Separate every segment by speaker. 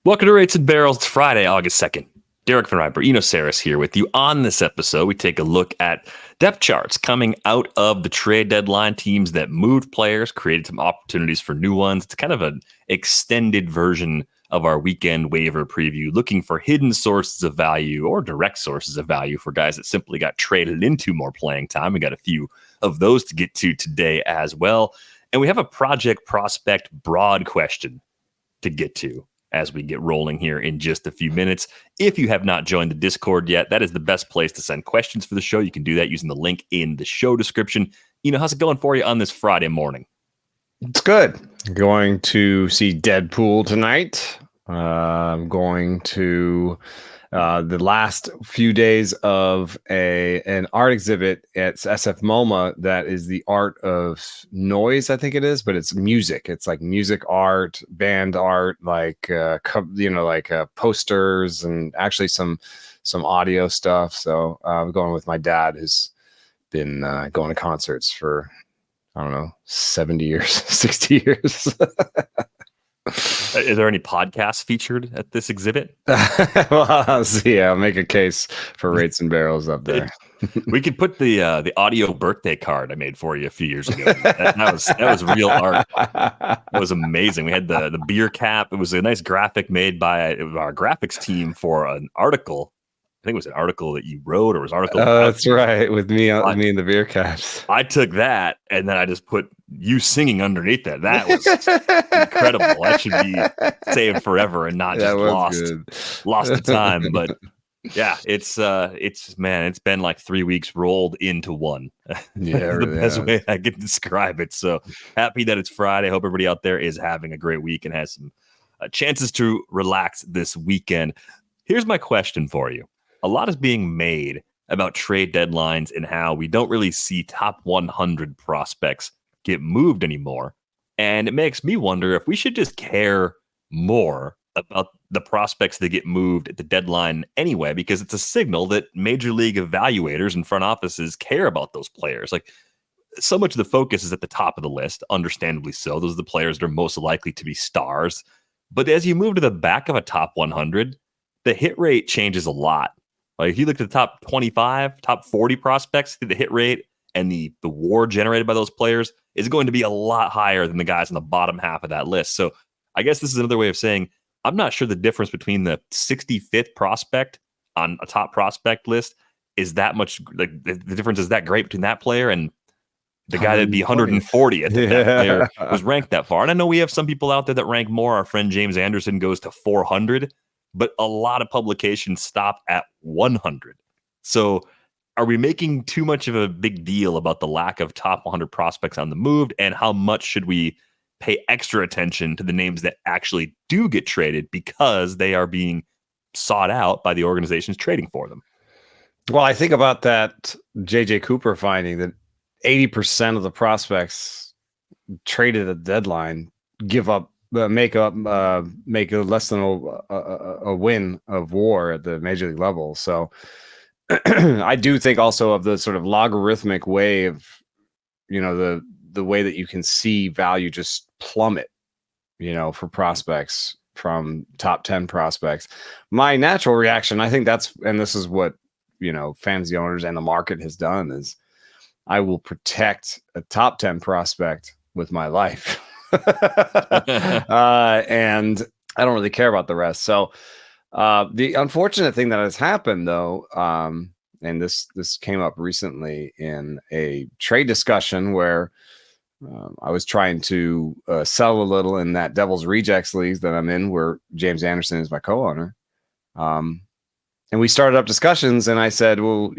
Speaker 1: Welcome to Rates and Barrels. It's Friday, August 2nd. Derek Van Riper, Eno Saris here with you. On this episode, we take a look at depth charts coming out of the trade deadline. Teams that moved players, created some opportunities for new ones. It's kind of an extended version of our weekend waiver preview, looking for hidden sources of value or direct sources of value for guys that simply got traded into more playing time. We got a few of those to get to today as well. And we have a project prospect broad question to get to as we get rolling here in just a few minutes. If you have not joined the Discord yet, that is the best place to send questions for the show. You can do that using the link in the show description. How's it going for you on this Friday morning?
Speaker 2: It's good. Going to see Deadpool tonight. I'm going to the last few days of an art exhibit at SF MoMA that is the art of noise, I think it is, but it's music. It's like music art, band art, like posters and actually some audio stuff. So I'm going with my dad, who's been going to concerts for, I don't know, 70 years, 60 years.
Speaker 1: Is there any podcasts featured at this exhibit?
Speaker 2: Well, I'll see. I'll make a case for Rates and Barrels up there.
Speaker 1: We could put the audio birthday card I made for you a few years ago. That was real art. It was amazing. We had the beer cap. It was a nice graphic made by our graphics team for an article. I think it was an article that you wrote, or was an article.
Speaker 2: Oh, that's right. With me and the beer caps.
Speaker 1: I took that and then I just put you singing underneath that. That was incredible. That should be saved forever and not just lost to time. But yeah, it's been like 3 weeks rolled into one.
Speaker 2: Yeah,
Speaker 1: the best way I can describe it. So happy that it's Friday. Hope everybody out there is having a great week and has some chances to relax this weekend. Here's my question for you. A lot is being made about trade deadlines and how we don't really see top 100 prospects get moved anymore. And it makes me wonder if we should just care more about the prospects that get moved at the deadline anyway, because it's a signal that major league evaluators and front offices care about those players. Like, so much of the focus is at the top of the list, understandably so. Those are the players that are most likely to be stars. But as you move to the back of a top 100, the hit rate changes a lot. Like, if you look at the top 25, top 40 prospects, the hit rate and the WAR generated by those players is going to be a lot higher than the guys in the bottom half of that list. So I guess this is another way of saying I'm not sure the difference between the 65th prospect on a top prospect list is that much. Like, the difference is that great between that player and the guy that'd be 140 if that player was ranked that far. And I know we have some people out there that rank more. Our friend James Anderson goes to 400. But a lot of publications stop at 100. So are we making too much of a big deal about the lack of top 100 prospects on the move? And how much should we pay extra attention to the names that actually do get traded because they are being sought out by the organizations trading for them?
Speaker 2: Well, I think about that J.J. Cooper finding that 80% of the prospects traded at the deadline make less than a win of WAR at the major league level. So I do think also of the sort of logarithmic way of, the way that you can see value just plummet, for prospects from top 10 prospects. My natural reaction, I think this is what, fantasy owners and the market has done, is I will protect a top 10 prospect with my life. And I don't really care about the rest. So the unfortunate thing that has happened, though, and this came up recently in a trade discussion where I was trying to sell a little in that Devil's Rejects leagues that I'm in, where James Anderson is my co-owner. And we started up discussions, and I said, well,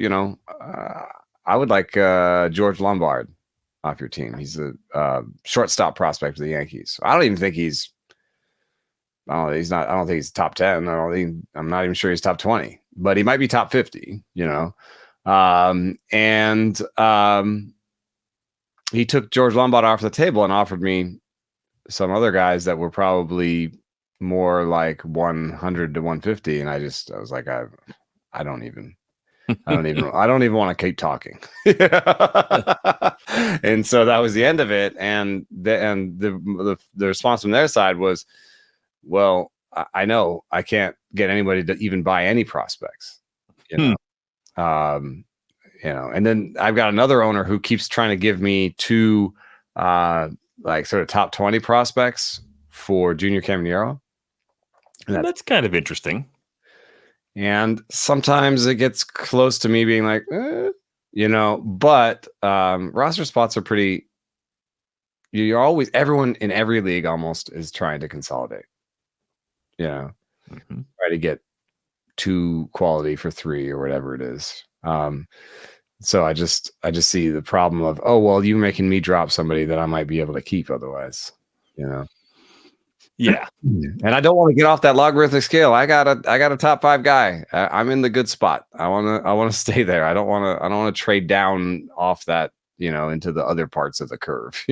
Speaker 2: I would like George Lombard off your team. He's a shortstop prospect for the Yankees. I don't think he's top 10. I'm not even sure he's top 20, but he might be top 50, and he took George Lombard off the table and offered me some other guys that were probably more like 100 to 150. And I was like, I don't even want to keep talking. And so that was the end of it. And the response from their side was, well, I know I can't get anybody to even buy any prospects, you know. And then I've got another owner who keeps trying to give me 2 like sort of top 20 prospects for Junior Caminero.
Speaker 1: And that's kind of interesting.
Speaker 2: And sometimes it gets close to me being like, but roster spots are pretty. You're always, everyone in every league almost is trying to consolidate. Try to get 2 quality for 3 or whatever it is. So I just see the problem of, oh, well, you're making me drop somebody that I might be able to keep otherwise,
Speaker 1: Yeah.
Speaker 2: And I don't want to get off that logarithmic scale. I got a top 5 guy. I'm in the good spot. I want to stay there. I don't want to trade down off that, into the other parts of the curve,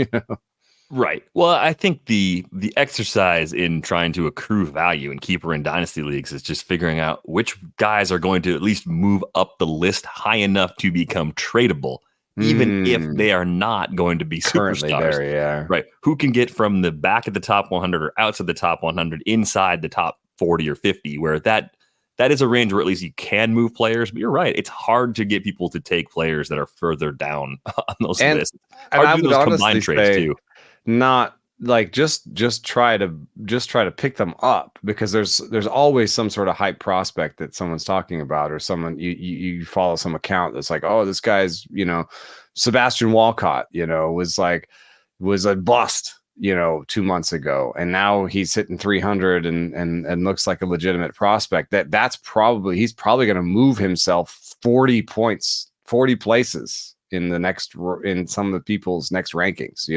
Speaker 1: Right. Well, I think the exercise in trying to accrue value in keeper and dynasty leagues is just figuring out which guys are going to at least move up the list high enough to become tradable, even if they are not going to be
Speaker 2: currently
Speaker 1: superstars.
Speaker 2: There, yeah.
Speaker 1: Right. Who can get from the back of the top 100 or outside the top 100 inside the top 40 or 50, where that is a range where at least you can move players. But you're right. It's hard to get people to take players that are further down on those lists.
Speaker 2: And
Speaker 1: hard
Speaker 2: I
Speaker 1: to do
Speaker 2: would
Speaker 1: those
Speaker 2: honestly
Speaker 1: combined trades too.
Speaker 2: Not like just try to pick them up, because there's always some sort of hype prospect that someone's talking about, or someone you follow some account that's like, oh, this guy's Sebastian Walcott was a bust 2 months ago, and now he's hitting 300 and looks like a legitimate prospect. He's probably going to move himself 40 points, 40 places in some of the people's next rankings,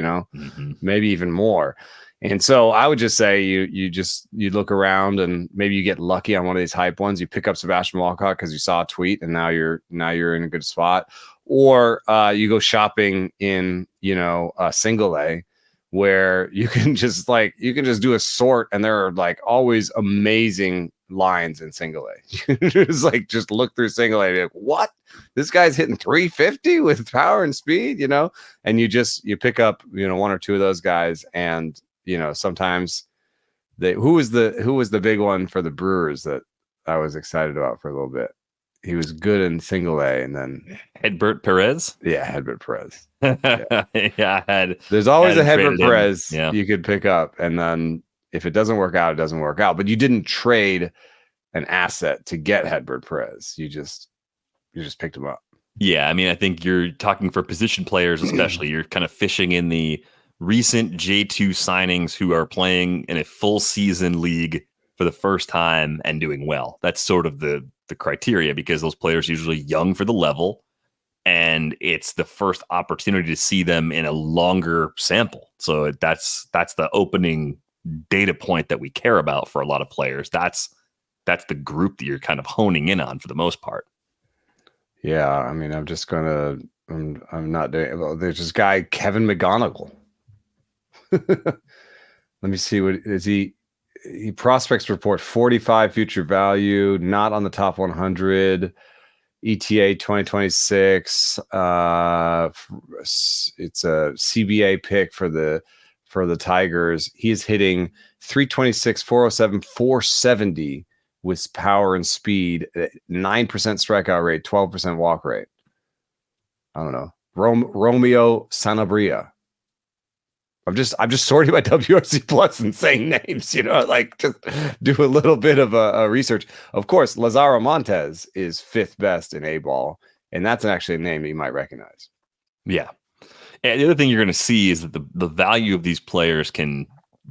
Speaker 2: maybe even more. And so I would just say you look around and maybe you get lucky on one of these hype ones. You pick up Sebastian Walcott because you saw a tweet and now you're in a good spot, or you go shopping in a single A, where you can just do a sort, and there are like always amazing lines in single A. just look through single A and be like, what? This guy's hitting 350 with power and speed, and you pick up, 1 or 2 of those guys. And, sometimes who was the big one for the Brewers that I was excited about for a little bit? He was good in single A, and then
Speaker 1: Hedbert Perez.
Speaker 2: Yeah, Hedbert Perez.
Speaker 1: Yeah,
Speaker 2: there's always a Hedbert Perez you could pick up, and then if it doesn't work out, it doesn't work out. But you didn't trade an asset to get Hedbert Perez. You just picked him up.
Speaker 1: Yeah, I mean, I think you're talking for position players, especially. You're kind of fishing in the recent J2 signings who are playing in a full season league for the first time and doing well. That's sort of the criteria, because those players are usually young for the level, and it's the first opportunity to see them in a longer sample. So that's the opening data point that we care about for a lot of players. That's the group that you're kind of honing in on for the most part.
Speaker 2: Yeah, I mean, I'm not doing well. There's this guy, Kevin McGonigal. Let me see, what is he prospects report 45 future value, not on the top 100, ETA 2026. It's a CBA pick for the Tigers. He is hitting 326, 407, 470 with power and speed, 9% strikeout rate, 12% walk rate. I don't know. Romeo Sanabria. I'm just sorting my WRC Plus and saying names, just do a little bit of a research. Of course, Lazaro Montes is 5th best in A-ball, and that's actually a name that you might recognize.
Speaker 1: Yeah. And the other thing you're going to see is that the value of these players can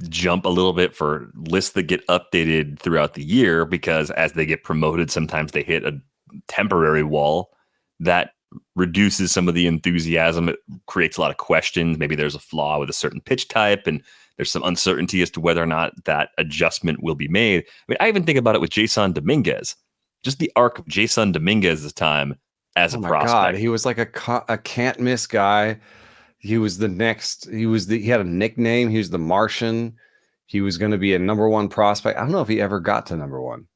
Speaker 1: jump a little bit for lists that get updated throughout the year, because as they get promoted, sometimes they hit a temporary wall that reduces some of the enthusiasm. It creates a lot of questions. Maybe there's a flaw with a certain pitch type, and there's some uncertainty as to whether or not that adjustment will be made. I mean, I even think about it with Jasson Dominguez, just the arc of Jasson Dominguez's time as a prospect.
Speaker 2: God, he was like a can't miss guy. He was he had a nickname. He was the Martian. He was going to be a number 1 prospect. I don't know if he ever got to number 1.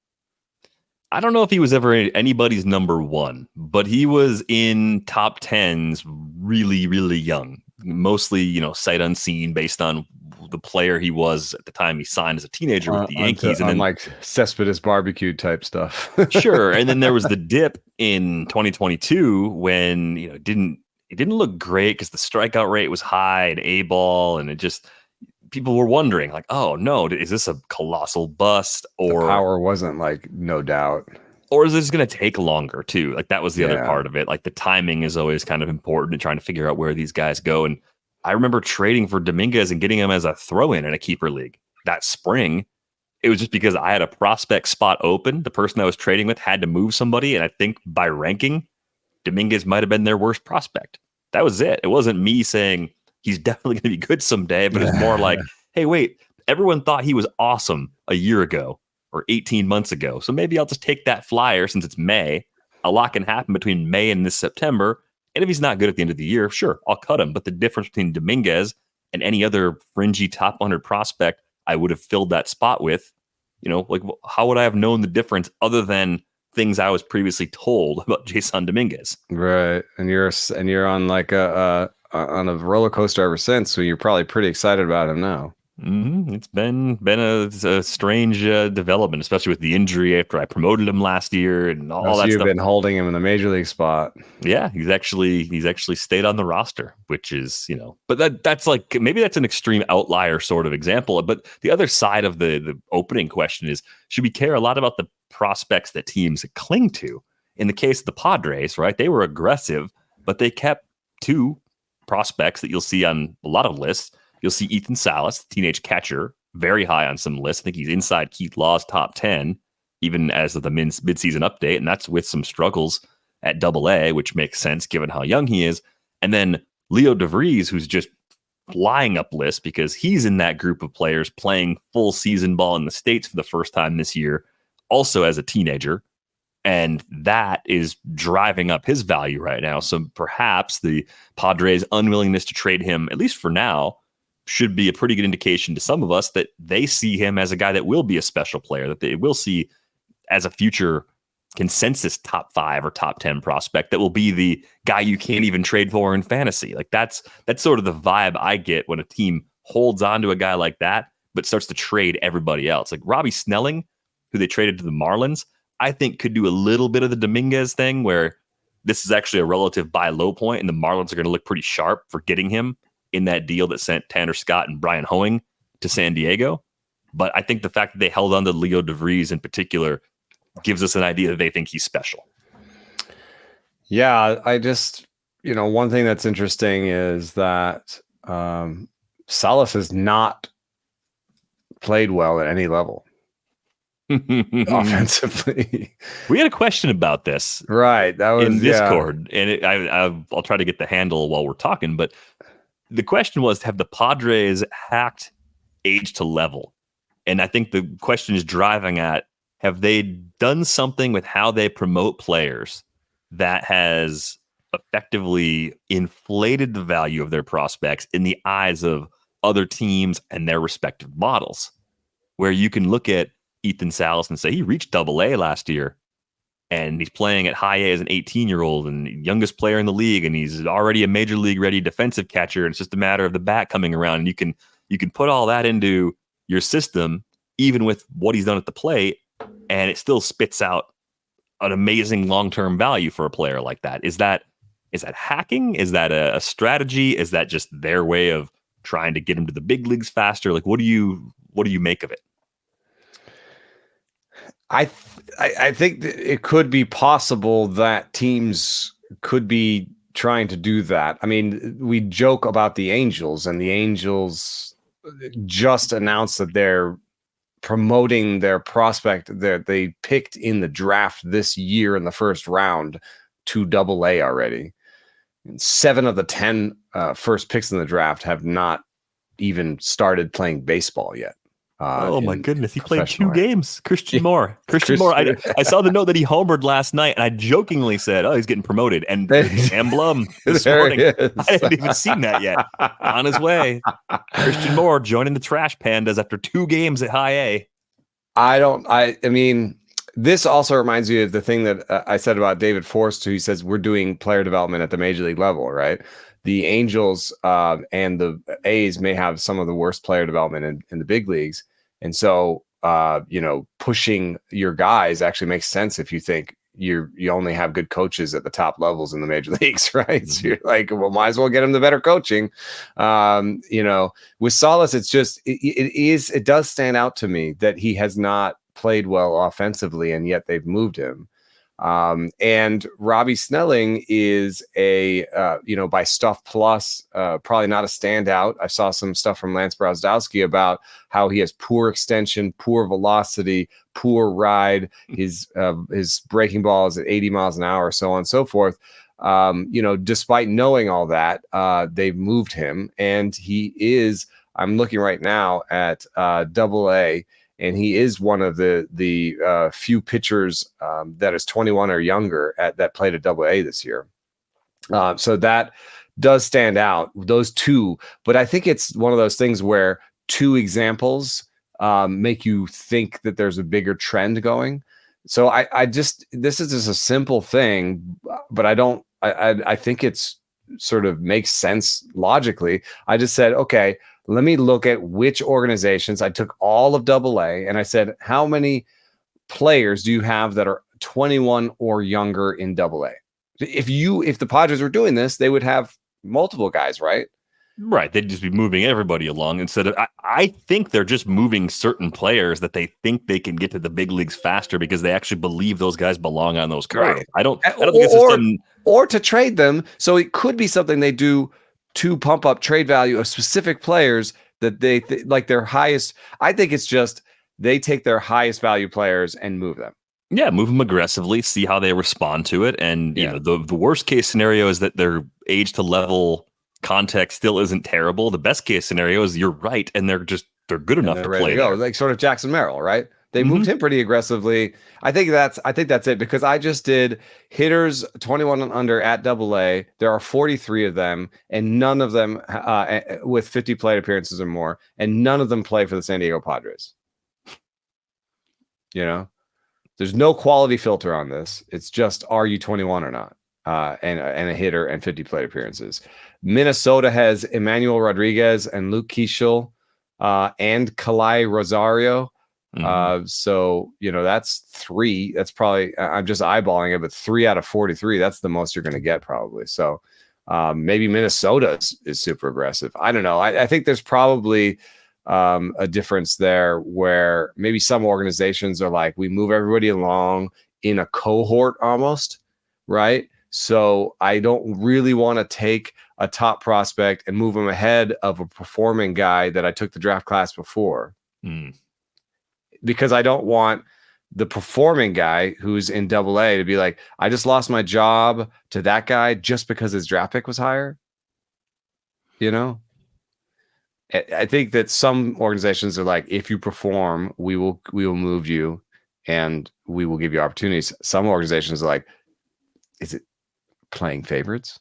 Speaker 1: I don't know if he was ever anybody's number 1, but he was in top 10s really, really young. mostly, sight unseen based on the player he was at the time he signed as a teenager with the Yankees. And then
Speaker 2: like Cespedes barbecue type stuff.
Speaker 1: Sure. And then there was the dip in 2022 when, it didn't look great because the strikeout rate was high and A-ball, and people were wondering like, oh no, is this a colossal bust? Or
Speaker 2: the power wasn't like, no doubt.
Speaker 1: Or is this going to take longer too? Like that was the other part of it. Like the timing is always kind of important in trying to figure out where these guys go. And I remember trading for Dominguez and getting him as a throw-in in a keeper league that spring. It was just because I had a prospect spot open. The person I was trading with had to move somebody. And I think by ranking, Dominguez might have been their worst prospect. That was it. It wasn't me saying he's definitely going to be good someday, but it's more like, hey, wait, everyone thought he was awesome a year ago or 18 months ago. So maybe I'll just take that flyer since it's May. A lot can happen between May and this September. And if he's not good at the end of the year, sure, I'll cut him. But the difference between Dominguez and any other fringy top 100 prospect I would have filled that spot with, like how would I have known the difference other than things I was previously told about Jasson Dominguez?
Speaker 2: Right. And you're on like on a roller coaster ever since. So you're probably pretty excited about him now.
Speaker 1: Mm-hmm. It's been a strange development, especially with the injury after I promoted him last year and all that
Speaker 2: you've
Speaker 1: stuff.
Speaker 2: Been holding him in the major league spot.
Speaker 1: Yeah, he's actually stayed on the roster, which is, but that's like, maybe that's an extreme outlier sort of example. But the other side of the opening question is, should we care a lot about the prospects that teams cling to? In the case of the Padres, right? They were aggressive, but they kept two prospects that you'll see on a lot of lists. You'll see Ethan Salas, teenage catcher, very high on some lists. I think he's inside Keith Law's top 10, even as of the midseason update. And that's with some struggles at Double-A, which makes sense given how young he is. And then Leo DeVries, who's just flying up lists because he's in that group of players playing full season ball in the States for the first time this year, also as a teenager. And that is driving up his value right now. So perhaps the Padres' unwillingness to trade him, at least for now, should be a pretty good indication to some of us that they see him as a guy that will be a special player, that they will see as a future consensus top 5 or top 10 prospect that will be the guy you can't even trade for in fantasy. Like that's sort of the vibe I get when a team holds on to a guy like that, but starts to trade everybody else. Like Robbie Snelling, who they traded to the Marlins, I think could do a little bit of the Dominguez thing where this is actually a relative buy low point and the Marlins are going to look pretty sharp for getting him in that deal that sent Tanner Scott and Brian Hoeing to San Diego. But I think the fact that they held on to Leo DeVries in particular gives us an idea that they think he's special.
Speaker 2: Yeah, I just, one thing that's interesting is that Salas has not played well at any level offensively.
Speaker 1: We had a question about this,
Speaker 2: right? That was
Speaker 1: in Discord, and I'll try to get the handle while we're talking. But the question was, have the Padres hacked age to level? And I think the question is driving at, have they done something with how they promote players that has effectively inflated the value of their prospects in the eyes of other teams and their respective models? Where you can look at Ethan Salas and say he reached Double-A last year and he's playing at high A as an 18-year-old and youngest player in the league, and he's already a major league ready defensive catcher. And it's just a matter of the bat coming around, and you can put all that into your system, even with what he's done at the plate, and it still spits out an amazing long-term value for a player like that. Is that hacking? Is that a strategy? Is that just their way of trying to get him to the big leagues faster? Like, what do you make of it?
Speaker 2: I think that it could be possible that teams could be trying to do that. I mean, we joke about the Angels, and the Angels just announced that they're promoting their prospect that they picked in the draft this year in the first round to Double-A already. And 7 of the 10 first picks in the draft have not even started playing baseball yet.
Speaker 1: Oh my goodness, he played 2 games. Christian Moore. I saw the note that he homered last night, and I jokingly said, "Oh, he's getting promoted." And Sam Blum this morning, I hadn't even seen that yet. On his way, Christian Moore joining the Trash Pandas after 2 games at High A.
Speaker 2: I mean, this also reminds me of the thing that I said about David Forst, who says we're doing player development at the major league level, right? the Angels and the A's may have some of the worst player development in the big leagues. And so, pushing your guys actually makes sense if you think you only have good coaches at the top levels in the major leagues, right? Mm-hmm. So you're like, well, might as well get him the better coaching. With Salas, it's just, it does stand out to me that he has not played well offensively, and yet they've moved him. And Robbie Snelling is by Stuff Plus, probably not a standout. I saw some stuff from Lance Brozdowski about how he has poor extension, poor velocity, poor ride. His breaking ball is at 80 miles an hour, so on and so forth. Despite knowing all that, they've moved him, and he is, I'm looking right now at Double-A, and he is one of the few pitchers that is 21 or younger that played at Double-A this year. So that does stand out, those two. But I think it's one of those things where two examples make you think that there's a bigger trend going. So this is just a simple thing, but I think it's sort of makes sense logically. I just said, okay, let me look at which organizations. I took all of Double-A and I said, how many players do you have that are 21 or younger in Double-A? If the Padres were doing this, they would have multiple guys, right?
Speaker 1: Right. They'd just be moving everybody along instead of, I think they're just moving certain players that they think they can get to the big leagues faster because they actually believe those guys belong on those cards. Right. I don't think it's
Speaker 2: or to trade them. So it could be something they do to pump up trade value of specific players that they like their highest. I think it's just they take their highest value players and move them.
Speaker 1: Yeah, move them aggressively, see how they respond to it. And the worst case scenario is that their age to level context still isn't terrible. The best case scenario is you're right, and they're good enough to play.
Speaker 2: Like sort of Jackson Merrill, right? They moved him pretty aggressively. I think that's it, because I just did hitters 21 and under at Double-A. There are 43 of them, and none of them with 50 plate appearances or more, and none of them play for the San Diego Padres. There's no quality filter on this. It's just, are you 21 or not? And a hitter and 50 plate appearances. Minnesota has Emmanuel Rodriguez and Luke Keeschel and Kalai Rosario. So that's 3. That's probably, I'm just eyeballing it, but 3 out of 43. That's the most you're going to get probably. So maybe Minnesota is super aggressive. I don't know. I think there's probably a difference there where maybe some organizations are like, we move everybody along in a cohort almost, right? So I don't really want to take a top prospect and move him ahead of a performing guy that I took the draft class before. Because I don't want the performing guy who's in Double-A to be like, I just lost my job to that guy just because his draft pick was higher. I think that some organizations are like, if you perform, we will move you and we will give you opportunities. Some organizations are like, is it playing favorites?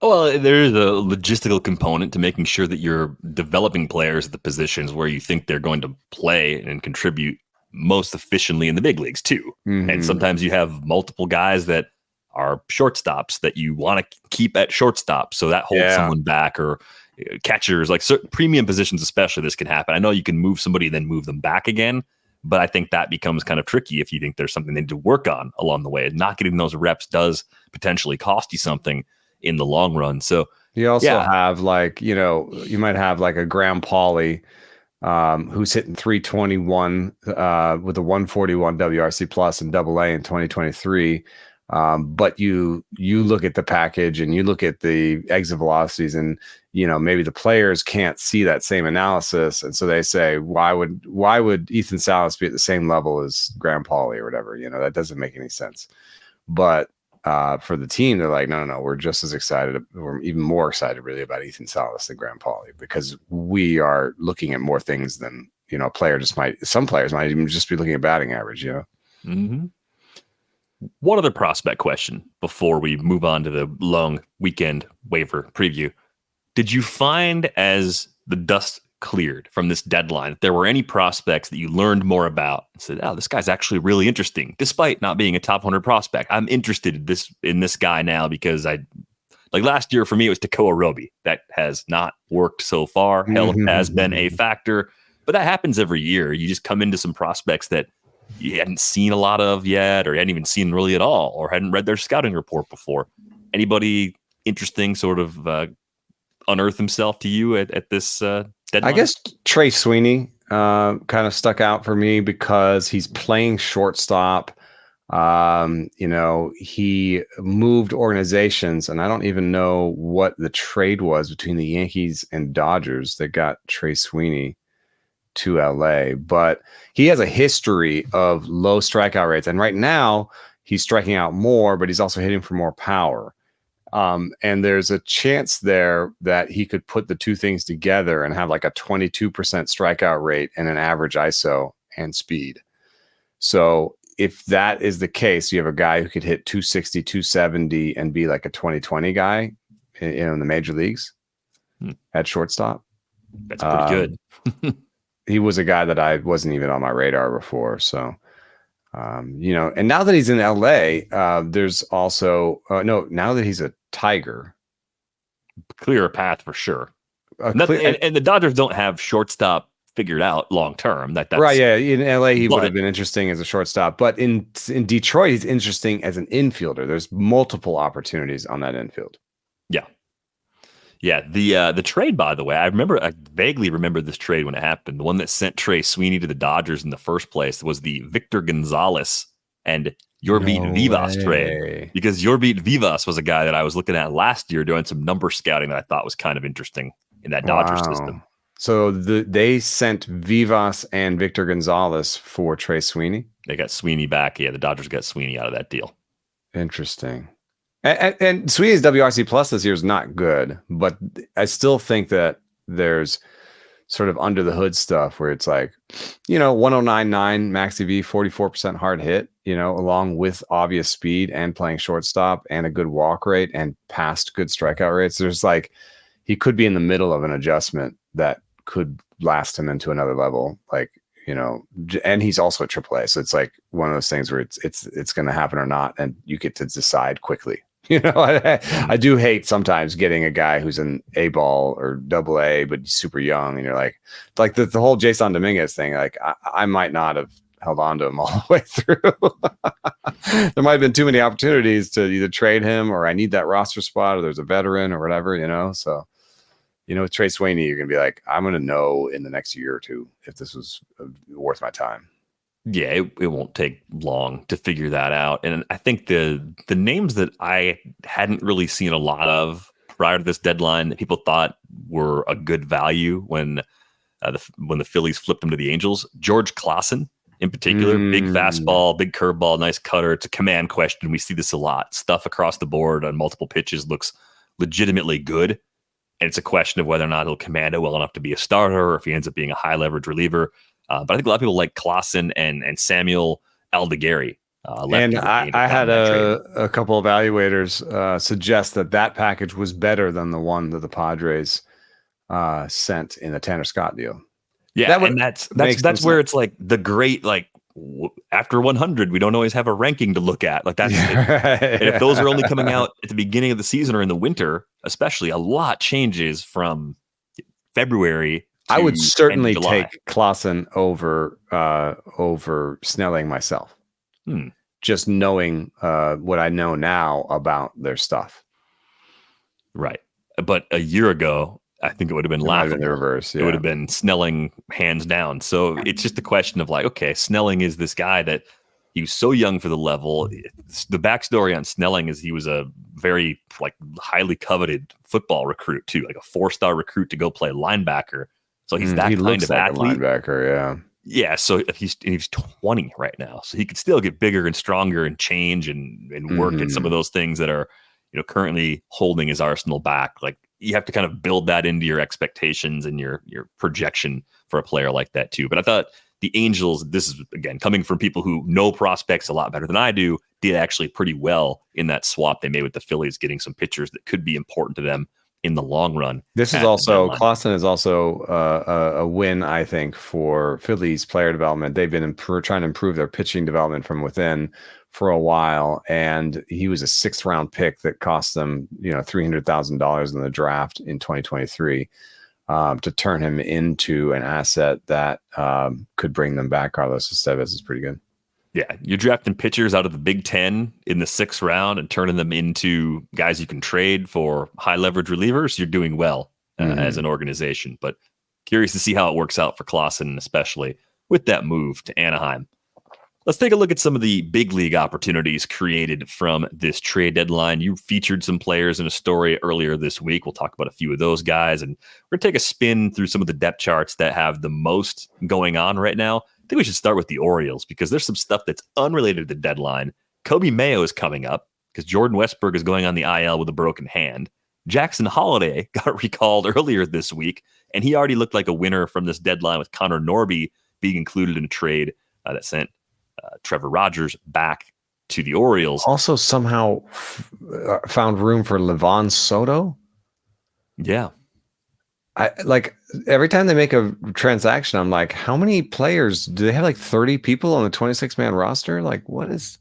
Speaker 1: Well, there is a logistical component to making sure that you're developing players at the positions where you think they're going to play and contribute most efficiently in the big leagues too. And sometimes you have multiple guys that are shortstops that you want to keep at shortstop, so that holds someone back, or catchers, like certain premium positions especially. This can happen. I know you can move somebody and then move them back again, but I think that becomes kind of tricky if you think there's something they need to work on along the way. Not getting those reps does potentially cost you something in the long run. So
Speaker 2: you also have you might have like a Graham Pauley who's hitting 321 with a 141 WRC plus in Double-A in 2023. But you look at the package and you look at the exit velocities, and maybe the players can't see that same analysis, and so they say, why would Ethan Salas be at the same level as Graham Pauley or whatever? That doesn't make any sense. But for the team, they're like, no, we're just as excited. We're even more excited really about Ethan Salas than Graham Pauley, because we are looking at more things than some players might even just be looking at batting average.
Speaker 1: One other prospect question before we move on to the long weekend waiver preview. Did you find, as the dust cleared from this deadline, that there were any prospects that you learned more about and said, oh, this guy's actually really interesting, despite not being a top 100 prospect? I'm interested in this guy now because I Like last year for me, it was Tekoa Roby. That has not worked so far. Health has been a factor, but that happens every year. You just come into some prospects that you hadn't seen a lot of yet, or you hadn't even seen really at all, or hadn't read their scouting report before. Anybody interesting sort of unearth himself to you at this deadline?
Speaker 2: I guess Trey Sweeney kind of stuck out for me because he's playing shortstop. He moved organizations, and I don't even know what the trade was between the Yankees and Dodgers that got Trey Sweeney to LA, but he has a history of low strikeout rates. And right now he's striking out more, but he's also hitting for more power. And there's a chance there that he could put the two things together and have like a 22% strikeout rate and an average ISO and speed. So if that is the case, you have a guy who could hit 260, 270 and be like a 2020 guy in the major leagues at shortstop.
Speaker 1: That's pretty good.
Speaker 2: He was a guy that I wasn't even on my radar before. So, and now that he's in LA, there's also, now that he's a Tiger.
Speaker 1: Clearer path for sure. And the Dodgers don't have shortstop figured out long term. That's
Speaker 2: right. Yeah. In LA, he would have been interesting as a shortstop, but in Detroit, he's interesting as an infielder. There's multiple opportunities on that infield.
Speaker 1: Yeah. Yeah. The trade, by the way, I vaguely remember this trade when it happened. The one that sent Trey Sweeney to the Dodgers in the first place was the Victor Gonzalez and Yorvit Vivas trade, because Yorvit Vivas was a guy that I was looking at last year doing some number scouting that I thought was kind of interesting in that Dodgers system.
Speaker 2: So they sent Vivas and Victor Gonzalez for Trey Sweeney.
Speaker 1: They got Sweeney back. Yeah, the Dodgers got Sweeney out of that deal.
Speaker 2: Interesting. And Sweeney's WRC plus this year is not good, but I still think that there's sort of under the hood stuff where it's like, 1099 max EV, 44% hard hit, along with obvious speed and playing shortstop and a good walk rate and past good strikeout rates. There's like, he could be in the middle of an adjustment that could last him into another level. Like, and he's also a AAA. So it's like one of those things where it's going to happen or not. And you get to decide quickly. I do hate sometimes getting a guy who's an A ball or AA, but he's super young. And you're like the whole Jasson Dominguez thing. Like I might not have held on to him all the way through. There might have been too many opportunities to either trade him or I need that roster spot or there's a veteran or whatever, so. With Trey Sweeney, you're going to be like, I'm going to know in the next year or two if this was worth my time.
Speaker 1: Yeah, it won't take long to figure that out. And I think the names that I hadn't really seen a lot of prior to this deadline that people thought were a good value when the Phillies flipped them to the Angels, George Clausen in particular, big fastball, big curveball, nice cutter. It's a command question. We see this a lot. Stuff across the board on multiple pitches looks legitimately good. And it's a question of whether or not he'll command it well enough to be a starter or if he ends up being a high leverage reliever. But I think a lot of people like Clausen and Samuel Aldegari.
Speaker 2: And I had a couple of evaluators suggest that package was better than the one that the Padres sent in the Tanner Scott deal.
Speaker 1: Yeah, and that's where it's like the great, like, after 100, we don't always have a ranking to look at. Like that's, and if those are only coming out at the beginning of the season or in the winter, especially, a lot changes from February.
Speaker 2: I would certainly take Clausen over Snelling myself. Just knowing what I know now about their stuff.
Speaker 1: Right, but a year ago, I think it would have been laughable.
Speaker 2: The reverse. Yeah.
Speaker 1: It would have been Snelling hands down. So it's just a question of like, okay, Snelling is this guy that he was so young for the level. The backstory on Snelling is he was a very highly coveted football recruit too, like a 4-star recruit to go play linebacker. So he's that kind of athlete.
Speaker 2: Linebacker, yeah.
Speaker 1: Yeah, so he's 20 right now. So he could still get bigger and stronger and change and work at some of those things that are, currently holding his arsenal back. Like, you have to kind of build that into your expectations and your projection for a player like that too. But I thought the Angels, this is again coming from people who know prospects a lot better than I do, did actually pretty well in that swap they made with the Phillies, getting some pitchers that could be important to them in the long run.
Speaker 2: This is also Clausen is also a win, I think, for Philly's player development. They've been trying to improve their pitching development from within for a while, and he was a 6th round pick that cost them, $300,000 in the draft in 2023 to turn him into an asset that could bring them back. Carlos Estevez is pretty good.
Speaker 1: Yeah, you're drafting pitchers out of the Big Ten in the 6th round and turning them into guys you can trade for high leverage relievers. You're doing well as an organization, but curious to see how it works out for Clausen, especially with that move to Anaheim. Let's take a look at some of the big league opportunities created from this trade deadline. You featured some players in a story earlier this week. We'll talk about a few of those guys, and we're going to take a spin through some of the depth charts that have the most going on right now. I think we should start with the Orioles because there's some stuff that's unrelated to the deadline. Coby Mayo is coming up because Jordan Westburg is going on the IL with a broken hand. Jasson Holliday got recalled earlier this week, and he already looked like a winner from this deadline with Connor Norby being included in a trade that sent Trevor Rogers back to the Orioles.
Speaker 2: Also somehow found room for Livan Soto.
Speaker 1: Yeah.
Speaker 2: I like every time they make a transaction, I'm like, how many players do they have? Like 30 people on the 26-man roster? Like, what is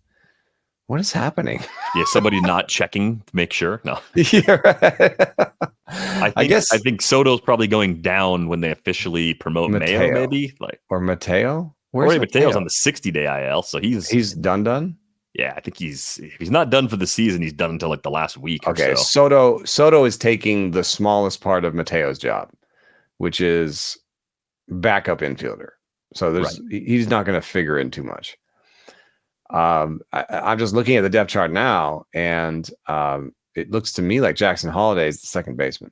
Speaker 2: happening?
Speaker 1: Yeah, somebody not checking to make sure. No.
Speaker 2: Yeah, right.
Speaker 1: I think Soto's probably going down when they officially promote Mayo, maybe
Speaker 2: or Mateo.
Speaker 1: Where's Mateo's on the 60-day IL, so he's
Speaker 2: done.
Speaker 1: Yeah, I think he's not done for the season. He's done until like the last week.
Speaker 2: Okay,
Speaker 1: or so.
Speaker 2: Soto is taking the smallest part of Mateo's job, which is backup infielder. So he's not going to figure in too much. I'm just looking at the depth chart now, and it looks to me like Jasson Holliday is the second baseman.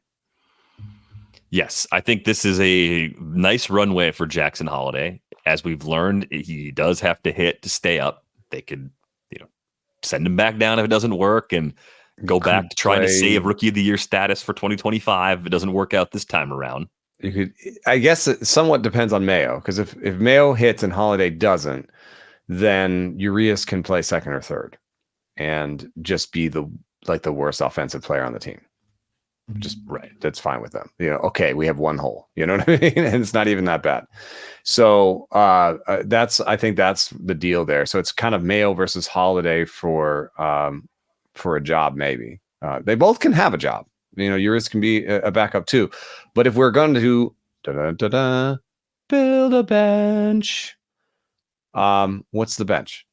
Speaker 1: Yes, I think this is a nice runway for Jasson Holliday. As we've learned, he does have to hit to stay up. They could, send him back down if it doesn't work and go back to trying to save Rookie of the Year status for 2025 if it doesn't work out this time around.
Speaker 2: You could, I guess it somewhat depends on Mayo, because if Mayo hits and Holliday doesn't, then Urias can play second or third and just be the worst offensive player on the team. Just right. That's fine with them. Okay, we have one hole. You know what I mean? And it's not even that bad. So I think that's the deal there. So it's kind of Mayo versus Holliday for a job, maybe. They both can have a job. Urias can be a backup too. But if we're going to build a bench, what's the bench?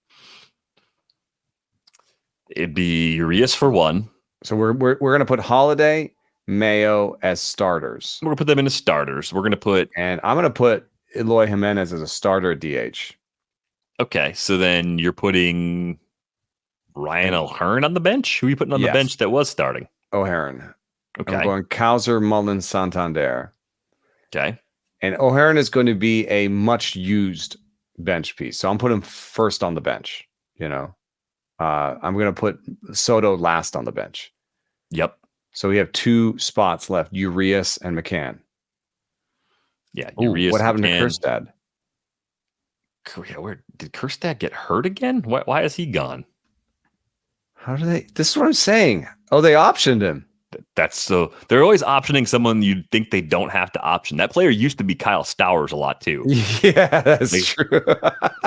Speaker 1: It'd be Urias for one.
Speaker 2: So we're going to put Holliday, Mayo as starters.
Speaker 1: We're going to put them into starters. I'm
Speaker 2: going to put Eloy Jimenez as a starter at DH.
Speaker 1: Okay, so then you're putting Ryan O'Hearn on the bench? Who are you putting on the bench that was starting?
Speaker 2: O'Hearn.
Speaker 1: Okay.
Speaker 2: I'm going Causer, Mullins, Santander.
Speaker 1: Okay.
Speaker 2: And O'Hearn is going to be a much used bench piece. So I'm putting him first on the bench, I'm going to put Soto last on the bench.
Speaker 1: Yep.
Speaker 2: So we have 2 spots left, Urias and McCann.
Speaker 1: Yeah. Urias.
Speaker 2: What happened to Kjerstad?
Speaker 1: Where did Kjerstad get hurt again? Why is he gone?
Speaker 2: This is what I'm saying. Oh, they optioned him.
Speaker 1: That's so they're always optioning someone you'd think they don't have to option. That player used to be Kyle Stowers a lot too.
Speaker 2: Yeah, that's true.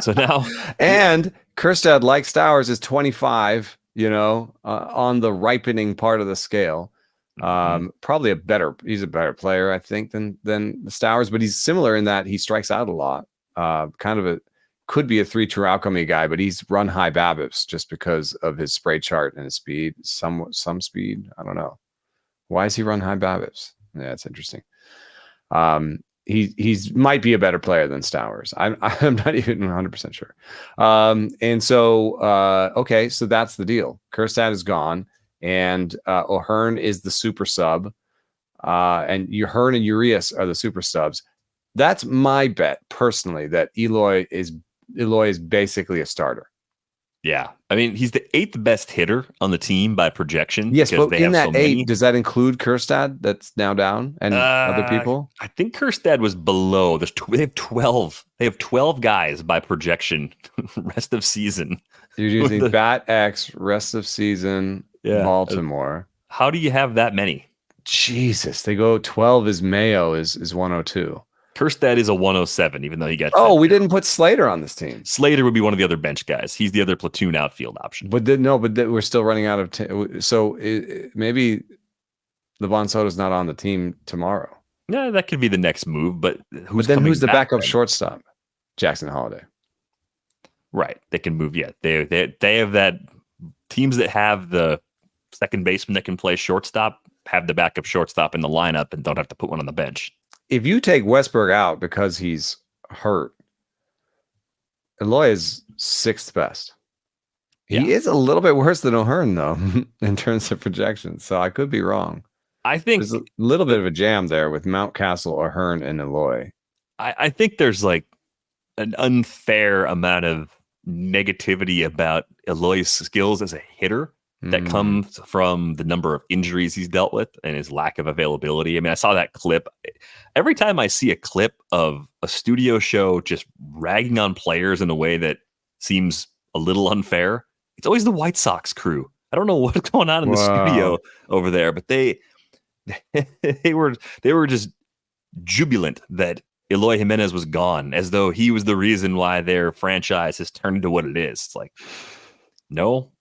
Speaker 1: So now,
Speaker 2: and Kjerstad, like Stowers, is 25, on the ripening part of the scale. Probably he's a better player, I think, than Stowers, but he's similar in that he strikes out a lot. Could be a 3-true outcome guy, but he's run high BABIPs just because of his spray chart and his speed, some speed. I don't know. Why is he run high BABIPs? Yeah, it's interesting. He's might be a better player than Stowers. I'm not even 100% sure. And so okay, so that's the deal. Kjerstad is gone, and O'Hearn is the super sub, and O'Hearn and Urias are the super subs. That's my bet personally, that Eloy is basically a starter.
Speaker 1: Yeah. I mean, he's the 8th best hitter on the team by projection.
Speaker 2: Yes, but in that 8, does that include Kjerstad that's now down and other people?
Speaker 1: I think Kjerstad was below. They have 12. They have 12 guys by projection rest of season.
Speaker 2: You're using BAT X rest of season, Baltimore.
Speaker 1: How do you have that many?
Speaker 2: Jesus, they go 12 is Mayo is 102.
Speaker 1: Kerstead is a 107, even though he got.
Speaker 2: Oh, we didn't put Slater on this team.
Speaker 1: Slater would be one of the other bench guys. He's the other platoon outfield option.
Speaker 2: But we're still running out of. So maybe Levon Soto's not on the team tomorrow.
Speaker 1: Yeah, that could be the next move. But who's
Speaker 2: the backup shortstop? Jackson Holliday.
Speaker 1: Right, they can move. Yeah, they have that. Teams that have the second baseman that can play shortstop have the backup shortstop in the lineup and don't have to put one on the bench.
Speaker 2: If you take Westberg out because he's hurt, Eloy is 6th best. He is a little bit worse than O'Hearn, though, in terms of projections. So I could be wrong.
Speaker 1: I think
Speaker 2: there's a little bit of a jam there with Mountcastle, O'Hearn, and Eloy.
Speaker 1: I think there's like an unfair amount of negativity about Eloy's skills as a hitter that comes from the number of injuries he's dealt with and his lack of availability. I mean, I saw that clip. Every time I see a clip of a studio show just ragging on players in a way that seems a little unfair, it's always the White Sox crew. I don't know what's going on in the studio over there, but they were just jubilant that Eloy Jimenez was gone, as though he was the reason why their franchise has turned into what it is. It's like, no,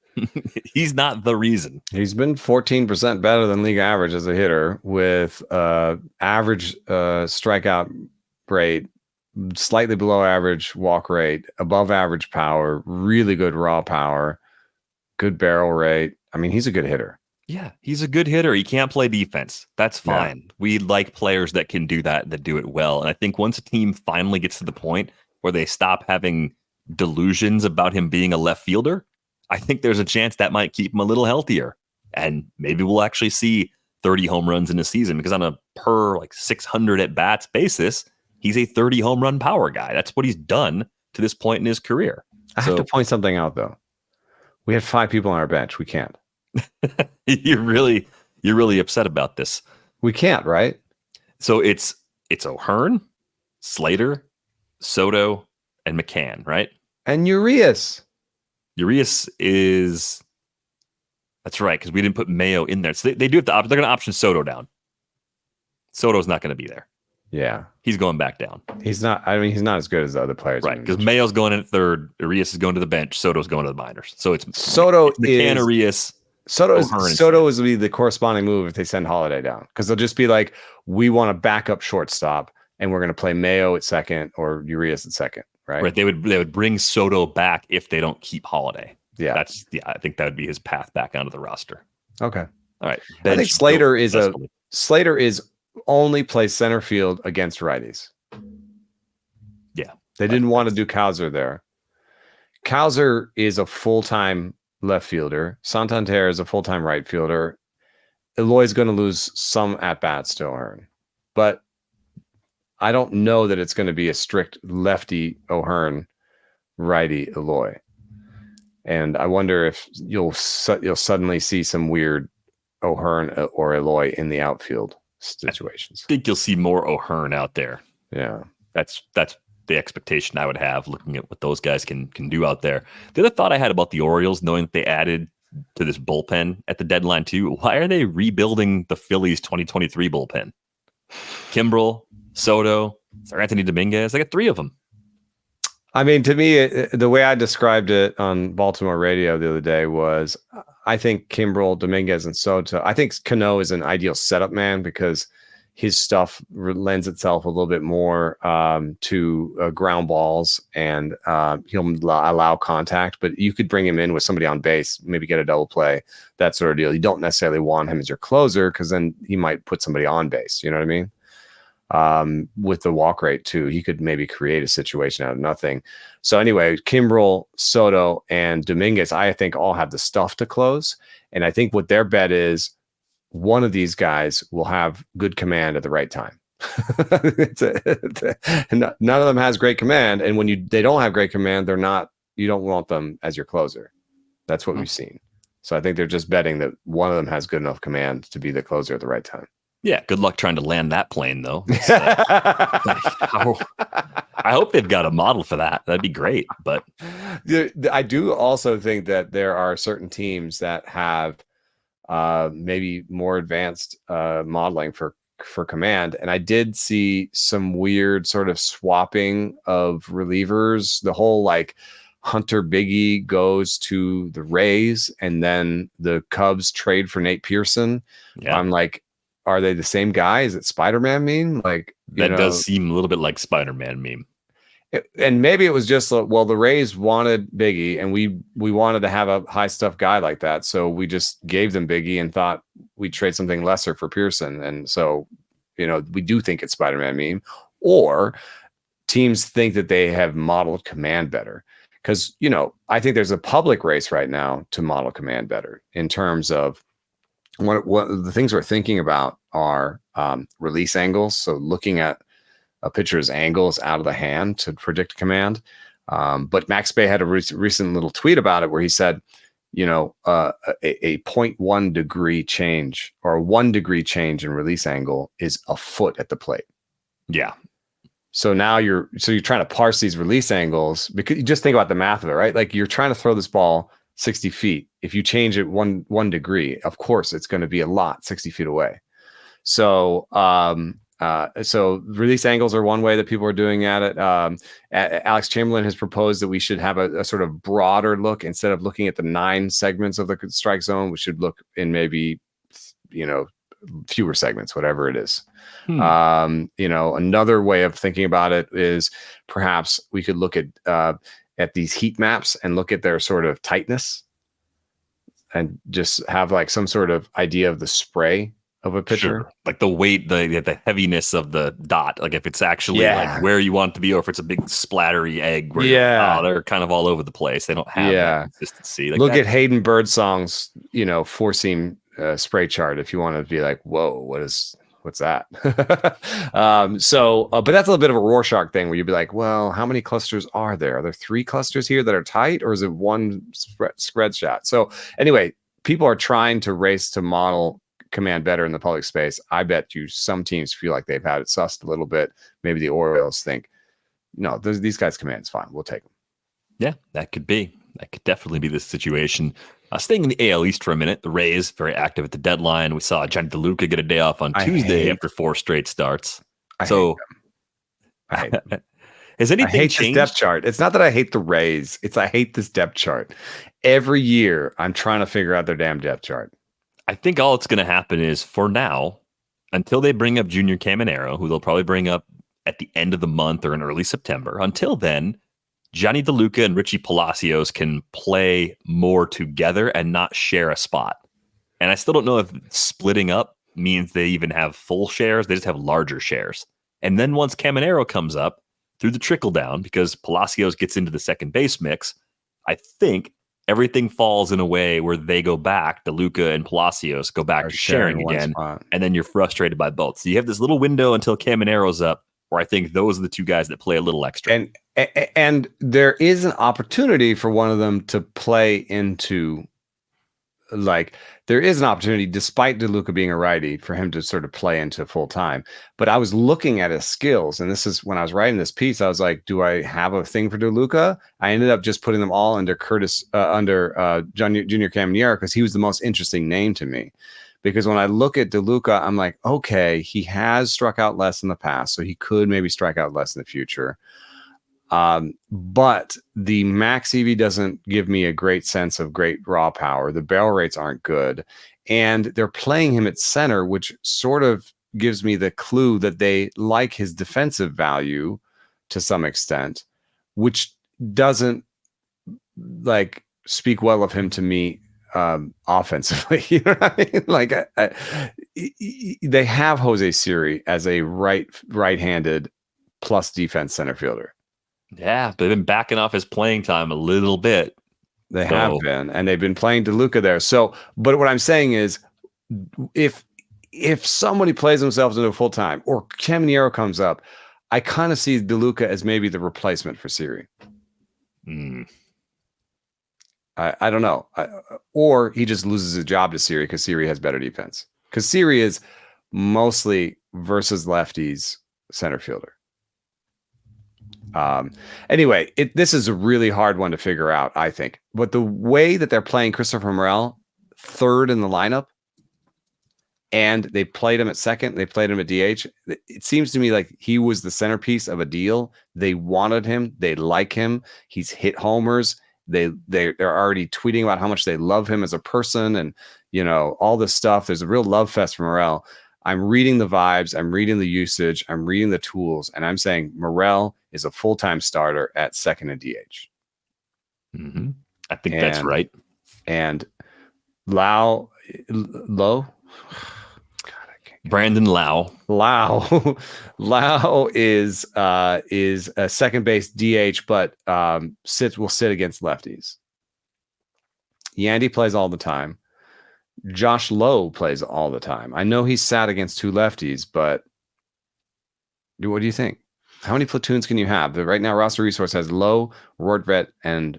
Speaker 1: he's not the reason.
Speaker 2: He's been 14% better than league average as a hitter, with average strikeout rate, slightly below average walk rate, above average power, really good raw power, good barrel rate. I mean, he's a good hitter.
Speaker 1: Yeah, he's a good hitter. He can't play defense. That's fine. Yeah. We like players that can do that do it well. And I think once a team finally gets to the point where they stop having delusions about him being a left fielder, I think there's a chance that might keep him a little healthier. And maybe we'll actually see 30 home runs in a season, because on a per 600 at bats basis, he's a 30 home run power guy. That's what he's done to this point in his career.
Speaker 2: I have to point something out, though. We had 5 people on our bench. We can't.
Speaker 1: You're really upset about this.
Speaker 2: We can't, right?
Speaker 1: So it's O'Hearn, Slater, Soto, and McCann, right?
Speaker 2: And Urias.
Speaker 1: Urias is, that's right, because we didn't put Mayo in there. So they do have they're going to option Soto down. Soto's not going to be there.
Speaker 2: Yeah.
Speaker 1: He's going back down.
Speaker 2: He's not as good as the other players.
Speaker 1: Right, because Mayo's going in at third, Urias is going to the bench, Soto's going to the minors. So it's
Speaker 2: McCann,
Speaker 1: Urias.
Speaker 2: Soto is be the corresponding move if they send Holliday down, because they'll just be like, we want a backup shortstop and we're going to play Mayo at second or Urias at second, right?
Speaker 1: Right. They would bring Soto back if they don't keep Holliday.
Speaker 2: Yeah.
Speaker 1: I think that would be his path back onto the roster.
Speaker 2: Okay.
Speaker 1: All right.
Speaker 2: I think Slater is only plays center field against righties.
Speaker 1: Yeah.
Speaker 2: They didn't want to do Cowser there. Cowser is a full-time left fielder. Santander is a full-time right fielder. Eloy's going to lose some at-bats to O'Hearn, but I don't know that it's going to be a strict lefty O'Hearn, righty Eloy. And I wonder if you'll suddenly see some weird O'Hearn or Eloy in the outfield situations.
Speaker 1: I think you'll see more O'Hearn out there.
Speaker 2: Yeah.
Speaker 1: That's the expectation I would have, looking at what those guys can do out there. The other thought I had about the Orioles, knowing that they added to this bullpen at the deadline too, why are they rebuilding the Phillies 2023 bullpen? Kimbrel, Soto, Sir Anthony Dominguez, they got 3 of them.
Speaker 2: I mean, to me, the way I described it on Baltimore radio the other day was, I think Kimbrel, Dominguez, and Soto. I think Cano is an ideal setup man because his stuff lends itself a little bit more to ground balls, and he'll allow contact. But you could bring him in with somebody on base, maybe get a double play, that sort of deal. You don't necessarily want him as your closer, because then he might put somebody on base. You know what I mean? With the walk rate too, he could maybe create a situation out of nothing. So anyway, Kimbrel, Soto, and Dominguez, I think all have the stuff to close. And I think what their bet is, one of these guys will have good command at the right time. None of them has great command. And when they don't have great command, you don't want them as your closer. That's what we've seen. So I think they're just betting that one of them has good enough command to be the closer at the right time.
Speaker 1: Yeah, good luck trying to land that plane, though. I hope they've got a model for that. That'd be great. But
Speaker 2: I do also think that there are certain teams that have maybe more advanced modeling for command. And I did see some weird sort of swapping of relievers. The whole like Hunter Biggie goes to the Rays and then the Cubs trade for Nate Pearson.
Speaker 1: Yeah.
Speaker 2: I'm like, are they the same guy? Is it Spider-Man meme? Like,
Speaker 1: that does seem a little bit like Spider-Man meme.
Speaker 2: And maybe it was just, well, the Rays wanted Biggie and we wanted to have a high stuff guy like that. So we just gave them Biggie and thought we'd trade something lesser for Pearson. And so, we do think it's Spider-Man meme, or teams think that they have modeled command better. Because, I think there's a public race right now to model command better in terms of what the things we're thinking about are release angles. So looking at a pitcher's angles out of the hand to predict command. But Max Bay had a recent little tweet about it where he said, a 0.1 degree change or a 1 degree change in release angle is a foot at the plate.
Speaker 1: Yeah.
Speaker 2: So now you're trying to parse these release angles, because you just think about the math of it, right? Like you're trying to throw this ball 60 feet. If you change it one degree, of course it's going to be a lot 60 feet away. So, so release angles are one way that people are doing at it. Alex Chamberlain has proposed that we should have a sort of broader look. Instead of looking at the 9 segments of the strike zone, we should look in maybe, fewer segments, whatever it is. Another way of thinking about it is perhaps we could look at these heat maps and look at their sort of tightness and just have like some sort of idea of the spray of a pitcher.
Speaker 1: Sure. Like the weight, the heaviness of the dot, like if it's actually like where you want it to be, or if it's a big splattery egg where they're kind of all over the place. They don't have that consistency. Like
Speaker 2: look at Hayden Birdsong's, 4-seam spray chart if you want to be like, whoa, what's that? But that's a little bit of a Rorschach thing where you'd be like, well, how many clusters are there? Are there 3 clusters here that are tight, or is it one spread shot? So anyway, people are trying to race to model command better in the public space. I bet you some teams feel like they've had it sussed a little bit. Maybe the Orioles think, no, these guys' command's fine. We'll take them.
Speaker 1: Yeah, that could be. That could definitely be the situation. Staying in the AL East for a minute, the Rays very active at the deadline. We saw Johnny DeLuca get a day off on Tuesday after 4 straight starts. I
Speaker 2: hate them.
Speaker 1: Has anything changed?
Speaker 2: This depth chart. It's not that I hate the Rays. It's I hate this depth chart. Every year, I'm trying to figure out their damn depth chart.
Speaker 1: I think all that's going to happen is, for now, until they bring up Junior Caminero, who they'll probably bring up at the end of the month or in early September. Until then, Johnny DeLuca and Richie Palacios can play more together and not share a spot. And I still don't know if splitting up means they even have full shares. They just have larger shares. And then once Caminero comes up through the trickle down, because Palacios gets into the second base mix, I think everything falls in a way where they go back, DeLuca and Palacios go back to sharing again, and then you're frustrated by both. So you have this little window until Caminero's up, where I think those are the 2 guys that play a little extra.
Speaker 2: And there is an opportunity for one of them to play into, like, there is an opportunity, despite DeLuca being a righty, for him to sort of play into full time. But I was looking at his skills, and this is when I was writing this piece, I was like, do I have a thing for DeLuca? I ended up just putting them all under Junior Caminero, because he was the most interesting name to me. Because when I look at DeLuca, I'm like, okay, he has struck out less in the past, so he could maybe strike out less in the future. But the max EV doesn't give me a great sense of great raw power. The barrel rates aren't good. And they're playing him at center, which sort of gives me the clue that they like his defensive value to some extent, which doesn't like speak well of him to me offensively. You know what I mean? Like they have Jose Siri as a right-handed plus defense center fielder.
Speaker 1: Yeah, but they've been backing off his playing time a little bit.
Speaker 2: They have been, and they've been playing DeLuca there. So, but what I'm saying is, if somebody plays themselves into full time, or Caminero comes up, I kind of see DeLuca as maybe the replacement for Siri. I don't know, or he just loses his job to Siri because Siri has better defense. Because Siri is mostly versus lefties center fielder. Anyway, this is a really hard one to figure out, I think. But the way that they're playing Christopher Morel third in the lineup and they played him at second. They played him at DH. It seems to me like he was the centerpiece of a deal. They wanted him. They like him. He's hit homers. They're already tweeting about how much they love him as a person, and all this stuff. There's a real love fest for Morel. I'm reading the vibes. I'm reading the usage. I'm reading the tools, and I'm saying Morel is a full-time starter at second and DH.
Speaker 1: Mm-hmm. I think that's right.
Speaker 2: And Lowe.
Speaker 1: Brandon Lowe.
Speaker 2: Lowe is a second base DH, but will sit against lefties. Yandy plays all the time. Josh Lowe plays all the time. I know he's sat against two lefties, but what do you think? How many platoons can you have? Right now, Roster Resource has Lowe, Rortvet, and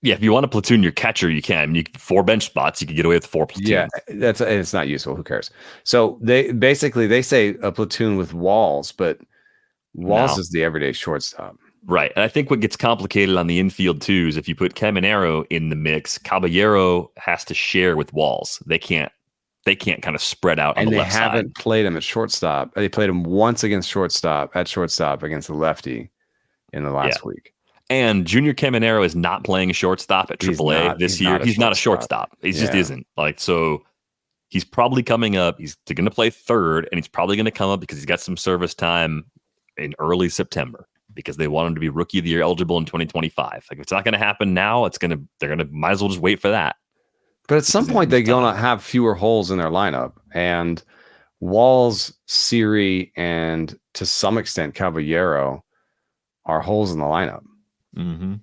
Speaker 1: yeah, if you want to platoon your catcher, you can. I mean, 4 bench spots, you can get away with 4 platoons.
Speaker 2: Yeah, it's not useful. Who cares? So they say a platoon with Walls, but Walls is the everyday shortstop.
Speaker 1: Right. And I think what gets complicated on the infield too is if you put Caminero in the mix, Caballero has to share with Walls. They can't kind of spread out on the left side. And they haven't
Speaker 2: played him at shortstop. They played him once against shortstop against the lefty in the last week. And
Speaker 1: Junior Caminero is not playing a shortstop at AAA this year. He's not a shortstop. He just isn't. So he's probably coming up. He's going to play third, and he's probably going to come up because he's got some service time in early September because they want him to be Rookie of the Year eligible in 2025. Like, if it's not going to happen now, might as well just wait for that.
Speaker 2: But at some point, they're going to have fewer holes in their lineup. And Walls, Siri, and to some extent, Caballero are holes in the lineup.
Speaker 1: Mm-hmm.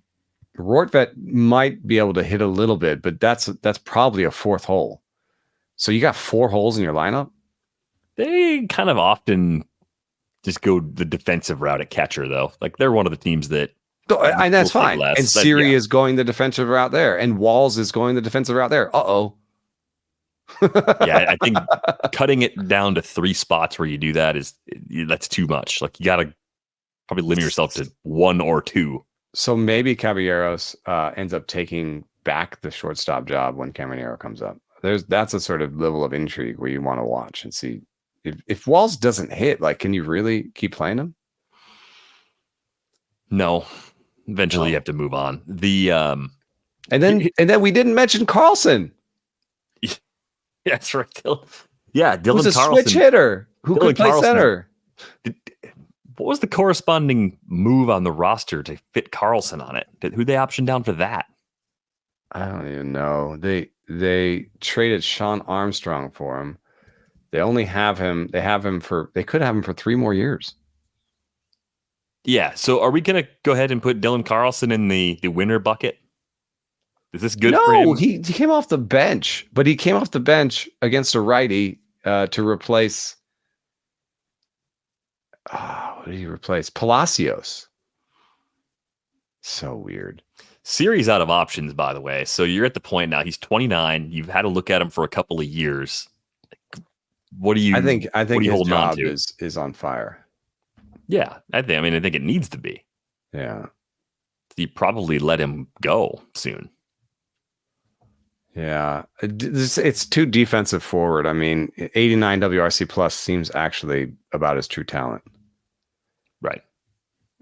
Speaker 2: Rortvet might be able to hit a little bit, but that's probably a 4th hole. So you got 4 holes in your lineup?
Speaker 1: They kind of often just go the defensive route at catcher, though. Like, they're one of the teams that...
Speaker 2: And that's fine. And Siri is going the defensive route there, and Walls is going the defensive route there. Uh-oh.
Speaker 1: Yeah, I think cutting it down to 3 spots where you do that that's too much. Like, you got to probably limit yourself to 1 or 2.
Speaker 2: So maybe Caballeros ends up taking back the shortstop job when Caminero comes up. That's a sort of level of intrigue where you want to watch and see if Walls doesn't hit. Like, can you really keep playing him?
Speaker 1: No. Eventually, you have to move on. And
Speaker 2: then we didn't mention Carlson.
Speaker 1: Yeah, that's right. Dylan
Speaker 2: Who's a
Speaker 1: Carlson,
Speaker 2: switch hitter who could play center.
Speaker 1: What was the corresponding move on the roster to fit Carlson on it? Who'd they option down for that?
Speaker 2: I don't even know. They traded Sean Armstrong for him. They only have him. They could have him for 3 more years.
Speaker 1: Yeah. So are we going to go ahead and put Dylan Carlson in the winner bucket? Is this good for him?
Speaker 2: No, he came off the bench, but he came off the bench against a righty to replace. What did he replace? Palacios. So weird.
Speaker 1: Siri's out of options, by the way. So you're at the point now. He's 29. You've had to look at him for a couple of years. What do you?
Speaker 2: I think his job
Speaker 1: on
Speaker 2: is on fire.
Speaker 1: Yeah, I think it needs to be.
Speaker 2: Yeah.
Speaker 1: You probably let him go soon.
Speaker 2: Yeah, it's too defensive forward. I mean, 89 WRC plus seems actually about his true talent.
Speaker 1: Right.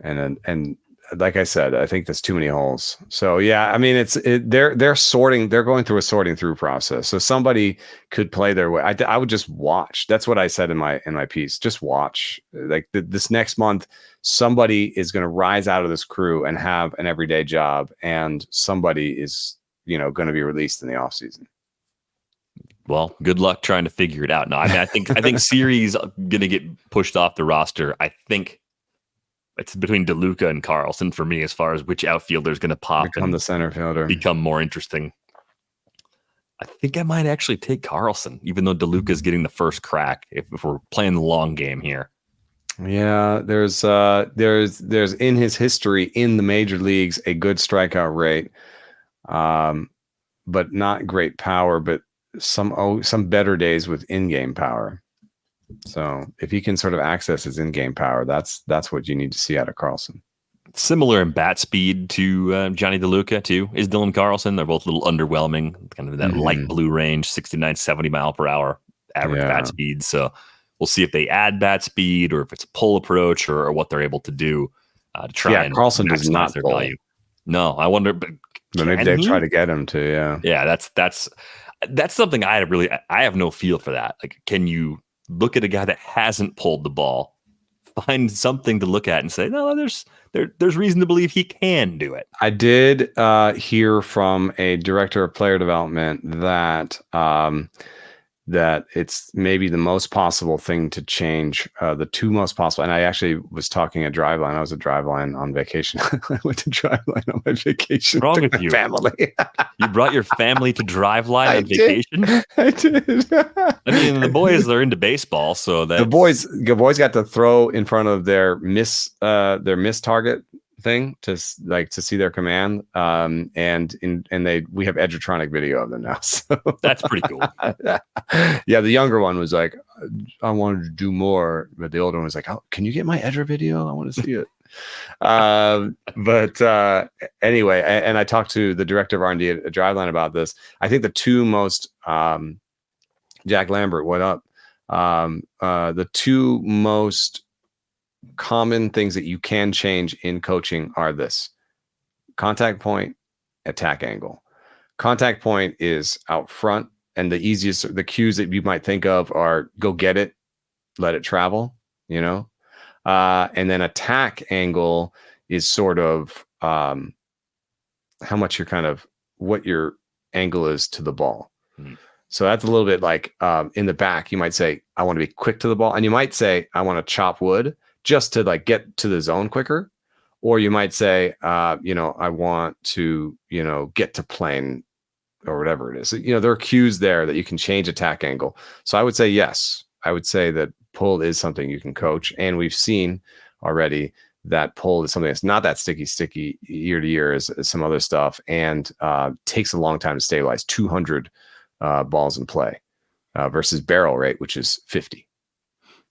Speaker 2: And like I said, I think there's too many holes. So yeah, I mean, they're sorting. They're going through a sorting through process. So somebody could play their way. I would just watch. That's what I said in my piece. Just watch. Like this next month, somebody is going to rise out of this crew and have an everyday job, and somebody is going to be released in the offseason.
Speaker 1: Well, good luck trying to figure it out. No, I mean, I think Siri's going to get pushed off the roster. I think it's between DeLuca and Carlson for me as far as which outfielder is going to pop
Speaker 2: become the center fielder,
Speaker 1: become more interesting. I think I might actually take Carlson, even though DeLuca is getting the first crack if we're playing the long game here.
Speaker 2: Yeah, there's in his history in the major leagues a good strikeout rate, but not great power, but some better days with in-game power. So if he can sort of access his in-game power, that's what you need to see out of Carlson.
Speaker 1: Similar in bat speed to Johnny DeLuca, too, is Dylan Carlson. They're both a little underwhelming, kind of that light blue range, 69, 70 mile per hour average bat speed. So we'll see if they add bat speed or if it's a pull approach or what they're able to do to try and
Speaker 2: Carlson does not
Speaker 1: their
Speaker 2: pull.
Speaker 1: value. No, I wonder, but
Speaker 2: maybe they try to get him to,
Speaker 1: Yeah, that's something I have no feel for that. Like, can you look at a guy that hasn't pulled the ball, find something to look at and say, no, there's reason to believe he can do it.
Speaker 2: I did hear from a director of player development that that it's maybe the most possible thing to change, the two most possible. And I actually was talking at Driveline. I was at Driveline on vacation. I went to Driveline on my vacation.
Speaker 1: What's wrong with you?
Speaker 2: Family.
Speaker 1: You brought your family to Driveline on vacation?
Speaker 2: I did.
Speaker 1: I mean, the boys are into baseball, so that
Speaker 2: the boys got to throw in front of their miss target thing to see their command. And we have Edgertronic video of them now. So
Speaker 1: that's pretty cool.
Speaker 2: Yeah, the younger one was like, I wanted to do more, but the older one was like, oh, can you get my Edger video? I want to see it. But anyway, and I talked to the director of R&D at Driveline about this. I think the two most Jack Lambert, what up? The two most common things that you can change in coaching are this: contact point, attack angle. Contact point is out front, and the cues that you might think of are go get it, let it travel, and then attack angle is sort of how much what your angle is to the ball. So that's a little bit like in the back, you might say, I want to be quick to the ball. And you might say, I want to chop wood just to get to the zone quicker. Or you might say, I want to, get to plane or whatever it is. There are cues there that you can change attack angle. So I would say, yes, I would say that pull is something you can coach. And we've seen already that pull is something that's not that sticky year to year as some other stuff, and takes a long time to stabilize. 200 balls in play versus barrel rate, which is 50.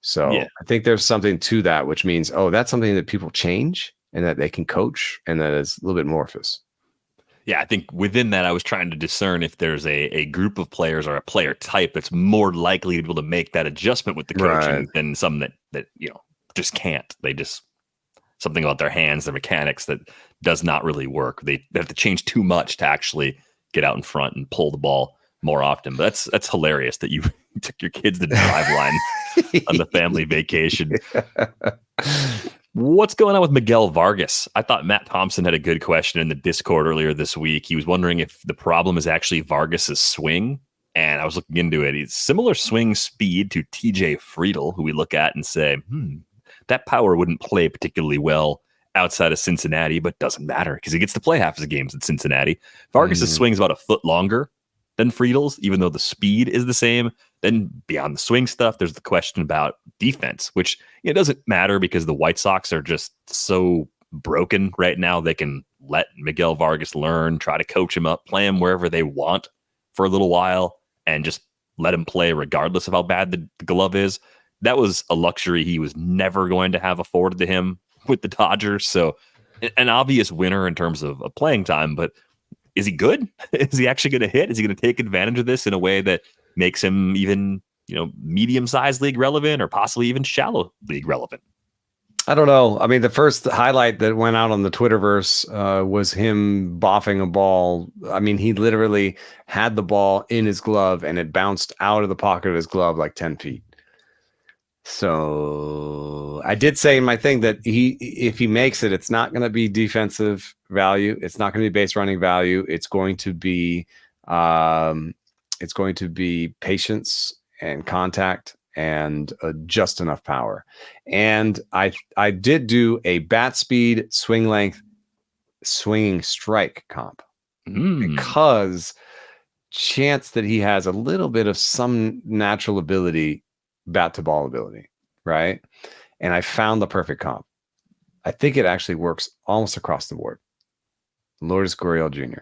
Speaker 2: So yeah. I think there's something to that, which means, that's something that people change and that they can coach, and that is a little bit amorphous.
Speaker 1: Yeah, I think within that, I was trying to discern if there's a group of players or a player type that's more likely to be able to make that adjustment with the coaching than some that just can't. They just something about their hands, their mechanics that does not really work. They have to change too much to actually get out in front and pull the ball more often. But that's hilarious that you took your kids to Driveline on the family vacation. What's going on with Miguel Vargas? I thought Matt Thompson had a good question in the Discord earlier this week. He was wondering if the problem is actually Vargas's swing, and I was looking into it. He's similar swing speed to TJ Friedel, who we look at and say, that power wouldn't play particularly well outside of Cincinnati, but doesn't matter because he gets to play half his games at Cincinnati. Vargas's swing is about a foot longer than Friedel's, even though the speed is the same. Then beyond the swing stuff, there's the question about defense, which it doesn't matter because the White Sox are just so broken right now. They can let Miguel Vargas learn, try to coach him up, play him wherever they want for a little while, and just let him play regardless of how bad the glove is. That was a luxury he was never going to have afforded to him with the Dodgers. So an obvious winner in terms of playing time, but is he good? Is he actually going to hit? Is he going to take advantage of this in a way that makes him even, medium-sized league relevant or possibly even shallow league relevant?
Speaker 2: I don't know. I mean, the first highlight that went out on the Twitterverse was him boffing a ball. I mean, he literally had the ball in his glove and it bounced out of the pocket of his glove like 10 feet. So I did say in my thing that if he makes it, it's not going to be defensive value. It's not going to be base running value. It's going to be patience and contact and just enough power. And I did do a bat speed, swing length, swinging strike comp because chance that he has a little bit of some natural ability, bat to ball ability, right? And I found the perfect comp. I think it actually works almost across the board. Lourdes Gurriel Jr.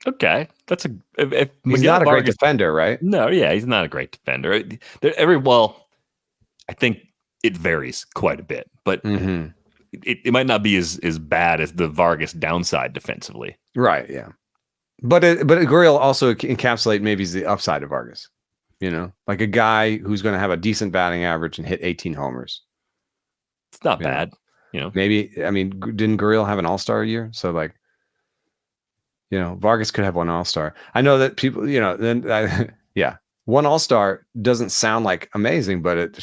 Speaker 1: Okay, that's
Speaker 2: he's not a great defender, right?
Speaker 1: No, yeah, he's not a great defender. I think it varies quite a bit, but it might not be as bad as the Vargas downside defensively.
Speaker 2: Right. Yeah. But Gurriel also encapsulate maybe the upside of Vargas. Like a guy who's going to have a decent batting average and hit 18 homers.
Speaker 1: It's not bad.
Speaker 2: Maybe, didn't Gurriel have an all-star year? So like, Vargas could have one all-star. I know that people, one all-star doesn't sound like amazing, but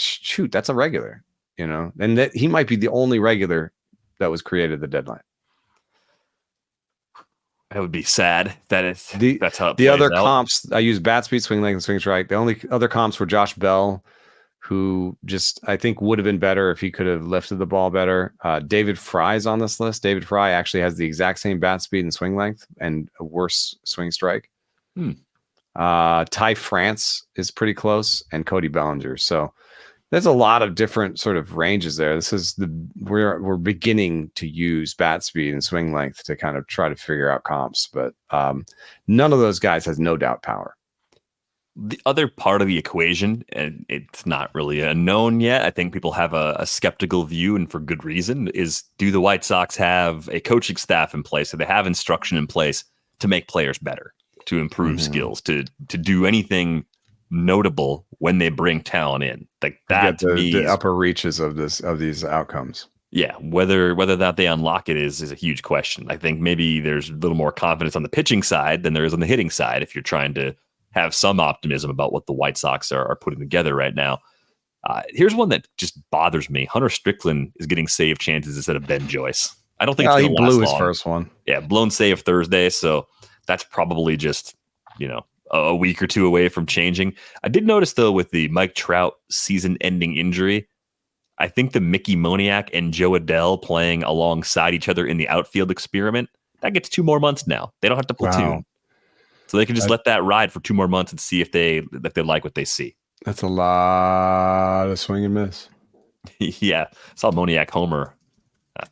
Speaker 2: that's a regular, and that he might be the only regular that was created at the deadline.
Speaker 1: That would be sad. That's how it
Speaker 2: the other
Speaker 1: out.
Speaker 2: Comps. I use bat speed, swing length, and swing strike. The only other comps were Josh Bell, who just I think would have been better if he could have lifted the ball better. David Fry's on this list. David Fry actually has the exact same bat speed and swing length and a worse swing strike. Ty France is pretty close, and Cody Bellinger. So there's a lot of different sort of ranges there. This is we're beginning to use bat speed and swing length to kind of try to figure out comps, but none of those guys has no doubt power.
Speaker 1: The other part of the equation, and it's not really a known yet, I think people have a skeptical view, and for good reason, is do the White Sox have a coaching staff in place? Do they have instruction in place to make players better, to improve skills, to do anything notable when they bring talent in? Like that to me,
Speaker 2: the upper reaches of these outcomes.
Speaker 1: Yeah, whether that they unlock it is a huge question. I think maybe there's a little more confidence on the pitching side than there is on the hitting side if you're trying to have some optimism about what the White Sox are putting together right now. Here's one that just bothers me. Hunter Strickland is getting save chances instead of Ben Joyce. I don't think it's going to last long. He blew his
Speaker 2: first one.
Speaker 1: Yeah, blown save Thursday, so that's probably just, a week or two away from changing. I did notice, though, with the Mike Trout season-ending injury, I think the Mickey Moniak and Joe Adell playing alongside each other in the outfield experiment, that gets 2 more months now. They don't have to platoon. Wow. So they can just let that ride for 2 more months and see if they like what they see.
Speaker 2: That's a lot of swing and miss.
Speaker 1: Yeah. Saw Moniak homer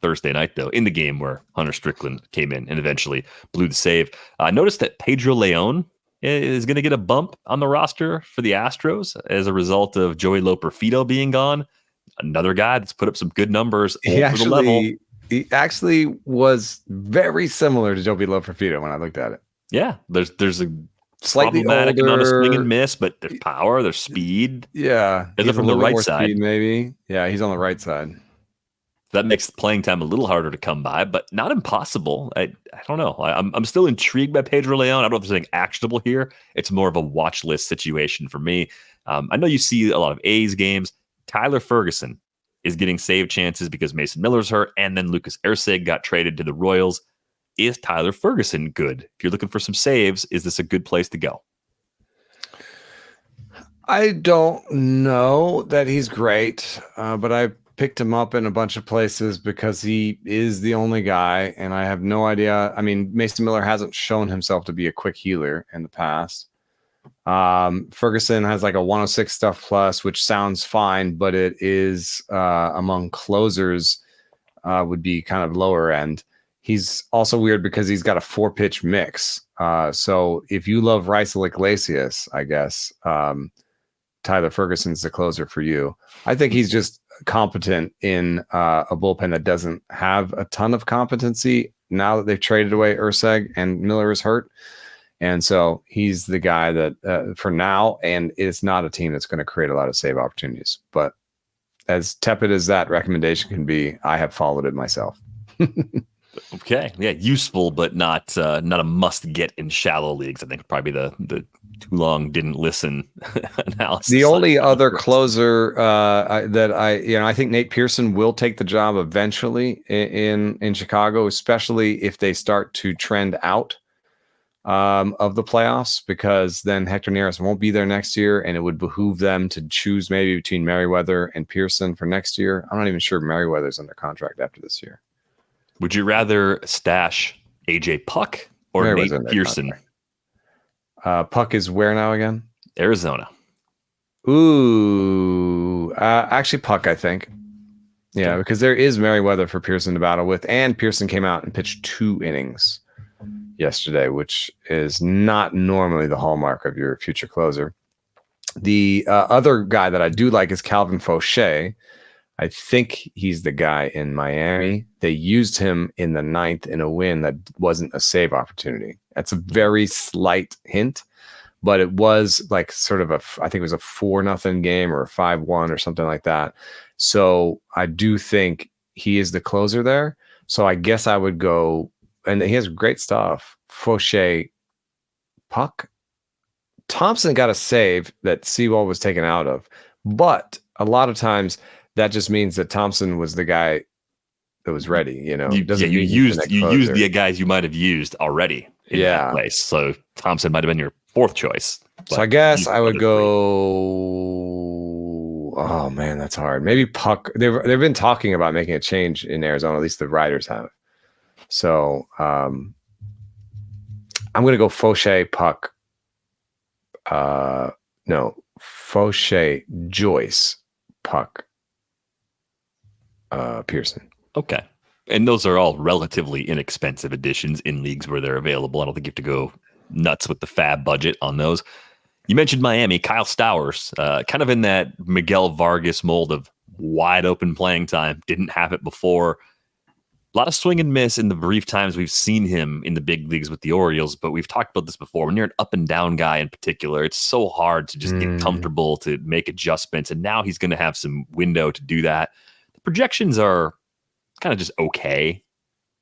Speaker 1: Thursday night, though, in the game where Hunter Strickland came in and eventually blew the save. I noticed that Pedro Leon is going to get a bump on the roster for the Astros as a result of Joey Loperfido being gone. Another guy that's put up some good numbers over the level.
Speaker 2: He actually was very similar to Joey Loperfido when I looked at it.
Speaker 1: Yeah, there's a
Speaker 2: slightly
Speaker 1: problematic
Speaker 2: older,
Speaker 1: amount of swing and miss, but there's power, there's speed.
Speaker 2: Yeah,
Speaker 1: he's from the right side,
Speaker 2: speed, maybe. Yeah, he's on the right side.
Speaker 1: That makes playing time a little harder to come by, but not impossible. I don't know. I'm still intrigued by Pedro Leon. I don't know if there's anything actionable here. It's more of a watch list situation for me. I know you see a lot of A's games. Tyler Ferguson is getting save chances because Mason Miller's hurt, and then Lucas Erceg got traded to the Royals. Is Tyler Ferguson good? If you're looking for some saves, is this a good place to go?
Speaker 2: I don't know that he's great, but I picked him up in a bunch of places because he is the only guy, and I have no idea. I mean, Mason Miller hasn't shown himself to be a quick healer in the past. Ferguson has like a 106 stuff plus, which sounds fine, but it is among closers would be kind of lower end. He's also weird because he's got a 4-pitch mix. So if you love Raisel Iglesias, I guess Tyler Ferguson's the closer for you. I think he's just competent in a bullpen that doesn't have a ton of competency now that they've traded away Erceg and Miller is hurt. And so he's the guy that for now, and it's not a team that's going to create a lot of save opportunities. But as tepid as that recommendation can be, I have followed it myself.
Speaker 1: Okay. Yeah. Useful, but not a must get in shallow leagues. I think probably the too long didn't listen analysis.
Speaker 2: The only other closer that I think Nate Pearson will take the job eventually in Chicago, especially if they start to trend out of the playoffs, because then Hector Neris won't be there next year, and it would behoove them to choose maybe between Merriweather and Pearson for next year. I'm not even sure Merriweather's under contract after this year.
Speaker 1: Would you rather stash AJ Puck or Nate Pearson?
Speaker 2: Puck is where now again?
Speaker 1: Arizona.
Speaker 2: Ooh, actually Puck, I think. Yeah, okay. Because there is Merriweather for Pearson to battle with, and Pearson came out and pitched 2 innings yesterday, which is not normally the hallmark of your future closer. The other guy that I do like is Calvin Fauché. I think he's the guy in Miami. They used him in the 9th in a win that wasn't a save opportunity. That's a very slight hint, but it was like sort of I think it was a 4-0 game or a 5-1 or something like that. So I do think he is the closer there. So I guess I would go, and he has great stuff. Fauché, Puck. Thompson got a save that Sewell was taken out of, but a lot of times that just means that Thompson was the guy that was ready. You
Speaker 1: used the guys you might have used already in that place. So Thompson might have been your 4th choice.
Speaker 2: So I guess I would go. Oh man, that's hard. Maybe Puck. They've been talking about making a change in Arizona. At least the Riders have. So I'm going to go Fauché, Puck. No, Fauché, Joyce, Puck, Pearson.
Speaker 1: Okay. And those are all relatively inexpensive additions in leagues where they're available. I don't think you have to go nuts with the fab budget on those. You mentioned Miami, Kyle Stowers, kind of in that Miguel Vargas mold of wide open playing time. Didn't have it before. A lot of swing and miss in the brief times we've seen him in the big leagues with the Orioles, but we've talked about this before. When you're an up and down guy in particular, it's so hard to just get comfortable, to make adjustments. And now he's going to have some window to do that. The projections are kind of just okay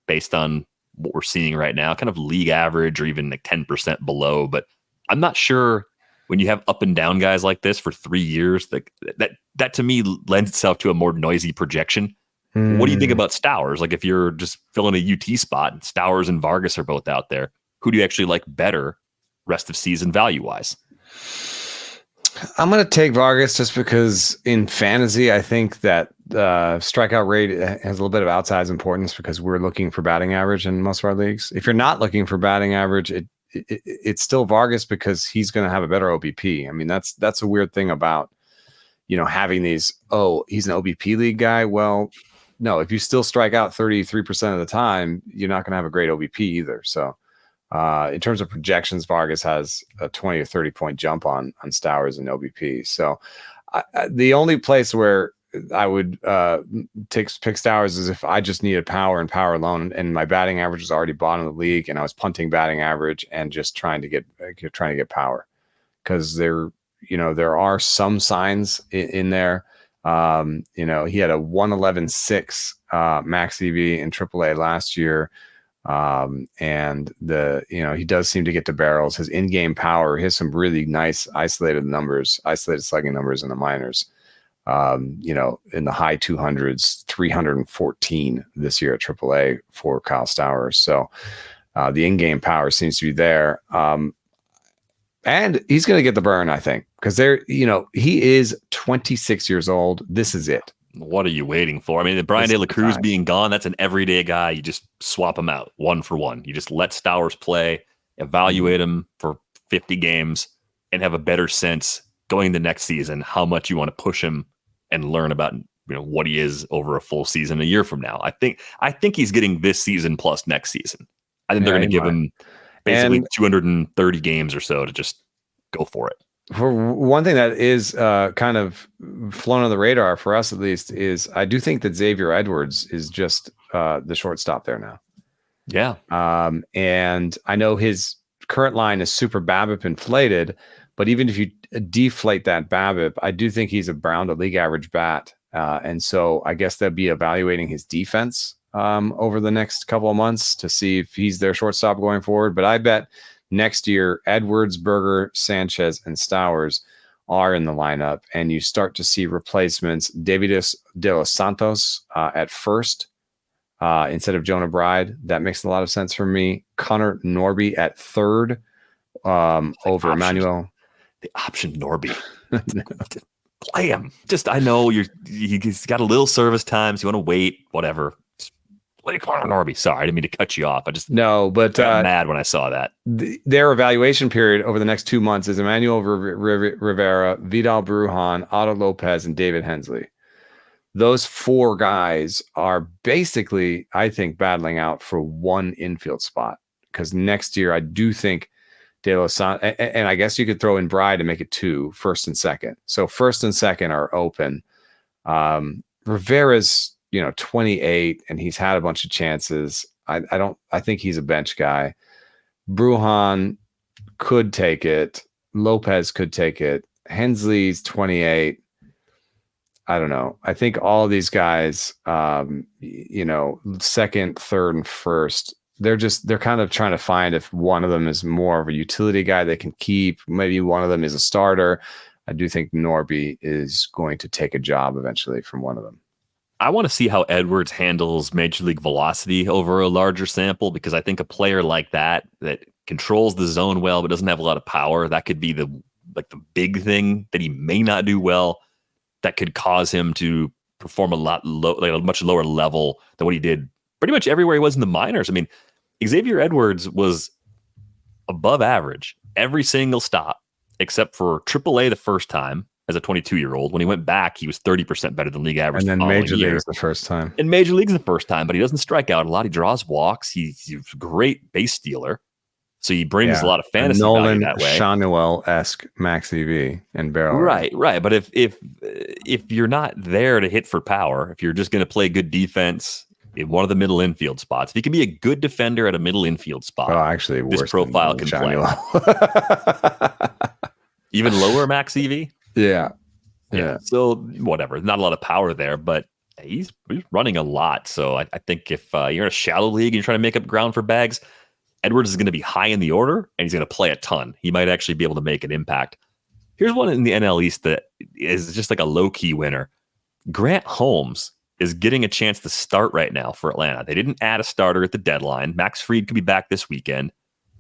Speaker 1: based on what we're seeing right now, kind of league average or even like 10% below. But I'm not sure when you have up and down guys like this for 3 years, that to me lends itself to a more noisy projection. What do you think about Stowers? Like if you're just filling a UT spot and Stowers and Vargas are both out there, who do you actually like better rest of season value-wise?
Speaker 2: I'm going to take Vargas just because in fantasy, I think that strikeout rate has a little bit of outsized importance because we're looking for batting average in most of our leagues. If you're not looking for batting average, it's still Vargas because he's going to have a better OBP. I mean, that's a weird thing about, having these, he's an OBP league guy. Well, no, if you still strike out 33% of the time, you're not going to have a great OBP either. So in terms of projections, Vargas has a 20 or 30 point jump on Stowers and OBP. So the only place where I would pick Stowers is if I just needed power and power alone, and my batting average was already bottom of the league, and I was punting batting average and just trying to get power, because there are some signs in there. He had a 111.6 max EV in AAA last year. And he does seem to get to barrels. His in-game power, he has some really nice isolated slugging numbers in the minors. In the high 200s, 314 this year at AAA for Kyle Stowers. So the in-game power seems to be there. And he's going to get the burn, I think, because he is 26 years old. This is it.
Speaker 1: What are you waiting for? I mean, the Brian De La Cruz being gone, that's an everyday guy. You just swap him out 1 for 1. You just let Stowers play, evaluate him for 50 games, and have a better sense going into next season how much you want to push him and learn about what he is over a full season a year from now. I think he's getting this season plus next season. I think they're going to give him basically 230 games or so to just go for it.
Speaker 2: For one thing that is kind of flown on the radar for us, at least, is I do think that Xavier Edwards is just the shortstop there now.
Speaker 1: Yeah.
Speaker 2: And I know his current line is super BABIP inflated, but even if you deflate that BABIP, I do think he's around a league average bat. And so I guess they'll be evaluating his defense over the next couple of months to see if he's their shortstop going forward. But I bet next year, Edwards, Berger, Sanchez, and Stowers are in the lineup, and you start to see replacements. David De Los Santos at first instead of Jonah Bride. That makes a lot of sense for me. Connor Norby at third over Emmanuel.
Speaker 1: The option Norby. Play him. I know he's got a little service time, so you want to wait, whatever. Play Connor Norby. Sorry, I didn't mean to cut you off. I got mad when I saw that.
Speaker 2: Their evaluation period over the next 2 months is Emmanuel Rivera, Vidal Brujan, Otto Lopez, and David Hensley. Those 4 guys are basically, I think, battling out for one infield spot, because next year I do think De Los Santos, and I guess you could throw in Bride and make it 2, first and second. So first and second are open. Rivera's, 28 and he's had a bunch of chances. I think he's a bench guy. Brujan could take it. Lopez could take it. Hensley's 28. I don't know. I think all these guys, second, third, and first, they're kind of trying to find if one of them is more of a utility guy they can keep. Maybe one of them is a starter. I do think Norby is going to take a job eventually from one of them.
Speaker 1: I want to see how Edwards handles Major League velocity over a larger sample, because I think a player like that controls the zone well but doesn't have a lot of power, that could be the big thing that he may not do well, that could cause him to perform a much lower level than what he did pretty much everywhere he was in the minors. I mean, Xavier Edwards was above average every single stop except for AAA the first time as a 22-year-old. When he went back, he was 30% better than league average.
Speaker 2: And then Major League's the first time.
Speaker 1: And Major League's the first time, but he doesn't strike out a lot. He draws walks. He's a great base stealer. So he brings a lot of fantasy value that way.
Speaker 2: Shanuel-esque max EV and barrel.
Speaker 1: Right. But if you're not there to hit for power, if you're just going to play good defense in one of the middle infield spots, if you can be a good defender at a middle infield spot,
Speaker 2: actually,
Speaker 1: this profile can play. Even lower max EV?
Speaker 2: Yeah.
Speaker 1: So whatever. Not a lot of power there, but he's running a lot. So I think if you're in a shallow league and you're trying to make up ground for bags, Edwards is going to be high in the order and he's going to play a ton. He might actually be able to make an impact. Here's one in the NL East that is just like a low-key winner. Grant Holmes is getting a chance to start right now for Atlanta. They didn't add a starter at the deadline. Max Fried could be back this weekend,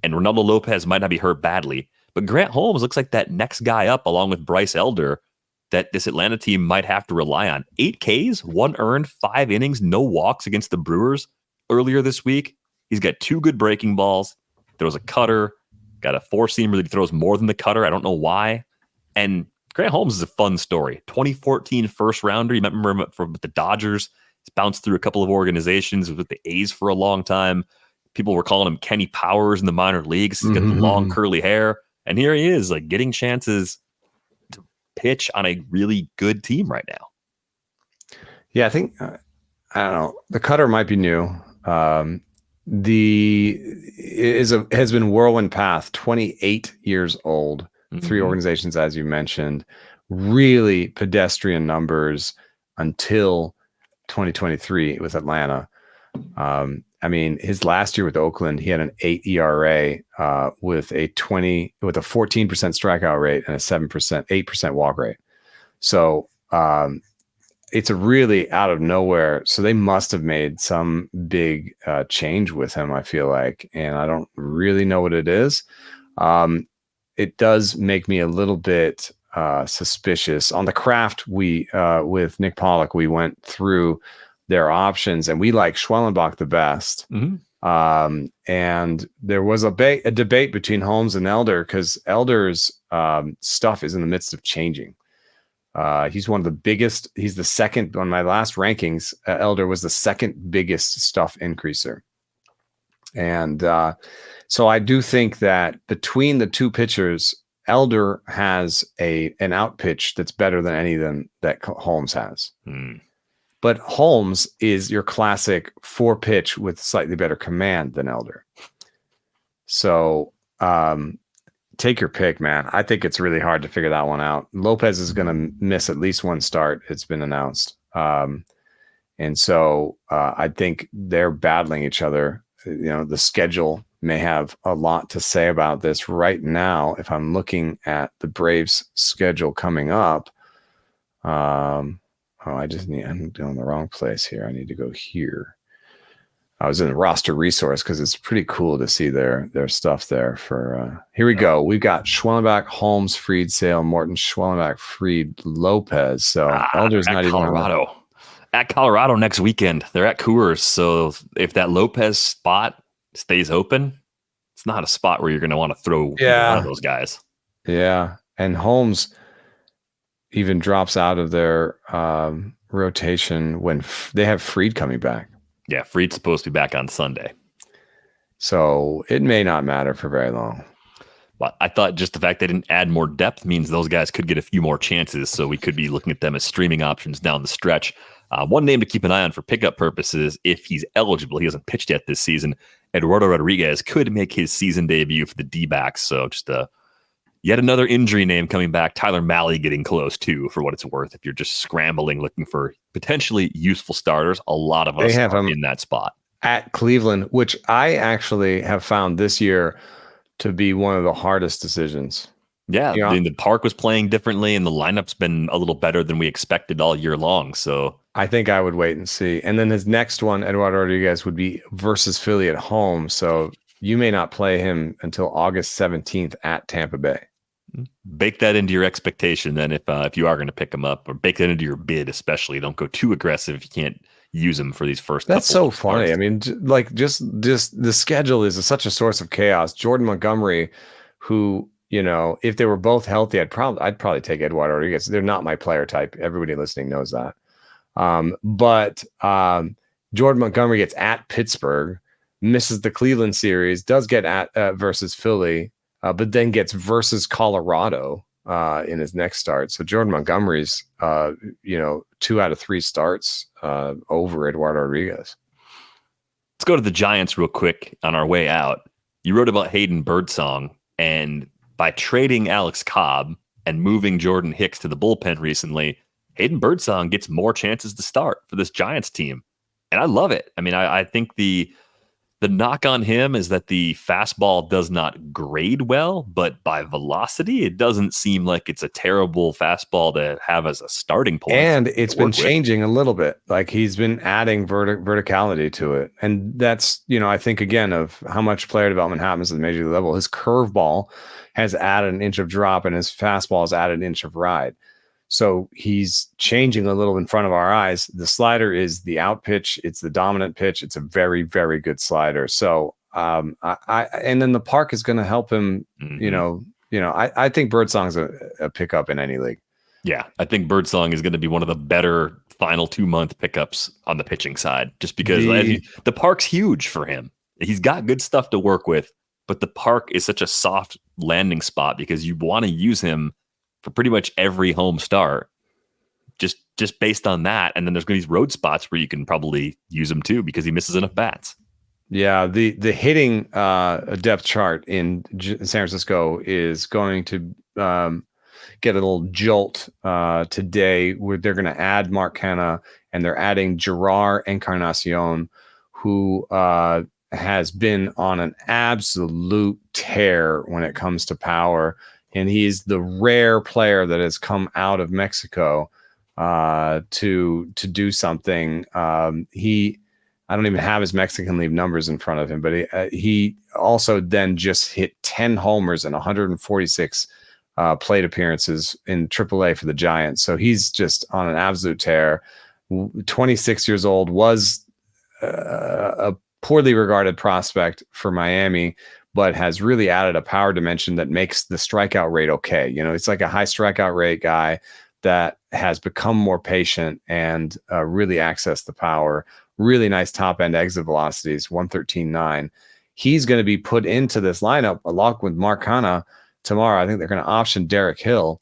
Speaker 1: and Ronaldo Lopez might not be hurt badly. But Grant Holmes looks like that next guy up along with Bryce Elder that this Atlanta team might have to rely on. 8 Ks, 1 earned, 5 innings, no walks against the Brewers earlier this week. He's got 2 good breaking balls. Throws a cutter, got a 4-seamer that he throws more than the cutter. I don't know why. And Grant Holmes is a fun story. 2014 first rounder. You remember him from the Dodgers. He's bounced through a couple of organizations with the A's for a long time. People were calling him Kenny Powers in the minor leagues. He's got the long curly hair. And here he is, like getting chances to pitch on a really good team right now.
Speaker 2: Yeah, I think, I don't know, the cutter might be new. Has been whirlwind path, 28 years old, 3 organizations, as you mentioned, really pedestrian numbers until 2023 with Atlanta. I mean, his last year with Oakland, he had an 8 ERA with a 14% strikeout rate and a 8% walk rate. So it's a really out of nowhere. So they must have made some big change with him, I feel like, and I don't really know what it is. It does make me a little bit suspicious. On the craft, we with Nick Pollock, we went through their options, and we like Schwellenbach the best. And there was a debate between Holmes and Elder because Elder's stuff is in the midst of changing. He's one of the biggest. He's the second on my last rankings. Elder was the second biggest stuff increaser. And so I do think that between the 2 pitchers, Elder has an out pitch that's better than any of them that Holmes has. But Holmes is your classic 4-pitch with slightly better command than Elder. So take your pick, man. I think it's really hard to figure that one out. Lopez is going to miss at least 1 start. It's been announced. And so I think they're battling each other. The schedule may have a lot to say about this right now. If I'm looking at the Braves schedule coming up, I'm doing the wrong place here. I need to go here. I was in the roster resource because it's pretty cool to see their stuff there for, here we go. We've got Schwellenbach, Holmes, Fried, Sale, Morton, Schwellenbach, Fried, Lopez. So Elder's not even
Speaker 1: Colorado. At Colorado next weekend. They're at Coors. So if that Lopez spot stays open, it's not a spot where you're going to want to throw one of those guys.
Speaker 2: Yeah. And Holmes even drops out of their rotation when they have Fried coming back.
Speaker 1: Yeah, Fried's supposed to be back on Sunday.
Speaker 2: So it may not matter for very long.
Speaker 1: But I thought just the fact they didn't add more depth means those guys could get a few more chances. So we could be looking at them as streaming options down the stretch. One name to keep an eye on for pickup purposes, if he's eligible, he hasn't pitched yet this season. Eduardo Rodriguez could make his season debut for the D-backs. So just yet another injury name coming back. Tyler Mahle getting close too, for what it's worth. If you're just scrambling, looking for potentially useful starters, a lot of us are in that spot.
Speaker 2: At Cleveland, which I actually have found this year to be one of the hardest decisions.
Speaker 1: Yeah, the park was playing differently, and the lineup's been a little better than we expected all year long. So
Speaker 2: I think I would wait and see. And then his next one, Eduardo Rodriguez, would be versus Philly at home. So you may not play him until August 17th at Tampa Bay.
Speaker 1: Bake that into your expectation then if you are going to pick him up, or bake that into your bid, especially. Don't go too aggressive if you can't use them for these first.
Speaker 2: That's so funny. I mean, like just the schedule is such a source of chaos. Jordan Montgomery, who, you know, if they were both healthy, I'd probably take Eduardo Rodriguez. They're not my player type. Everybody listening knows that. But Jordan Montgomery gets at Pittsburgh, misses the Cleveland series, does get at versus Philly, but then gets versus Colorado in his next start. So Jordan Montgomery's, 2 out of 3 starts over Eduardo Rodriguez.
Speaker 1: Let's go to the Giants real quick on our way out. You wrote about Hayden Birdsong, and by trading Alex Cobb and moving Jordan Hicks to the bullpen recently, Hayden Birdsong gets more chances to start for this Giants team. And I love it. I mean, I think the knock on him is that the fastball does not grade well, but by velocity, it doesn't seem like it's a terrible fastball to have as a starting point.
Speaker 2: And it's been changing a little bit. Like he's been adding verticality to it. And that's, I think, again, of how much player development happens at the major league level. His curveball has added an inch of drop and his fastball has added an inch of ride. So he's changing a little in front of our eyes. The slider is the out pitch. It's the dominant pitch. It's a very, very good slider. So and then the park is going to help him. Mm-hmm. I think Birdsong's a pickup in any league.
Speaker 1: Yeah, I think Birdsong is going to be one of the better final 2-month pickups on the pitching side, just because the park's huge for him. He's got good stuff to work with, but the park is such a soft landing spot because you want to use him for pretty much every home start, just based on that. And then there's going to be these road spots where you can probably use him too because he misses enough bats.
Speaker 2: Yeah, the hitting depth chart in San Francisco is going to get a little jolt today, where they're going to add Mark Canha and they're adding Gerard Encarnacion, who has been on an absolute tear when it comes to power. And he's the rare player that has come out of Mexico to do something. I don't even have his Mexican League numbers in front of him, but he also then just hit 10 homers and 146 plate appearances in AAA for the Giants. So he's just on an absolute tear. 26 years old, was a poorly regarded prospect for Miami, but has really added a power dimension that makes the strikeout rate okay. It's like a high strikeout rate guy that has become more patient and really accessed the power. Really nice top end exit velocities, 113.9. He's going to be put into this lineup along with Mark Canha tomorrow. I think they're going to option Derek Hill.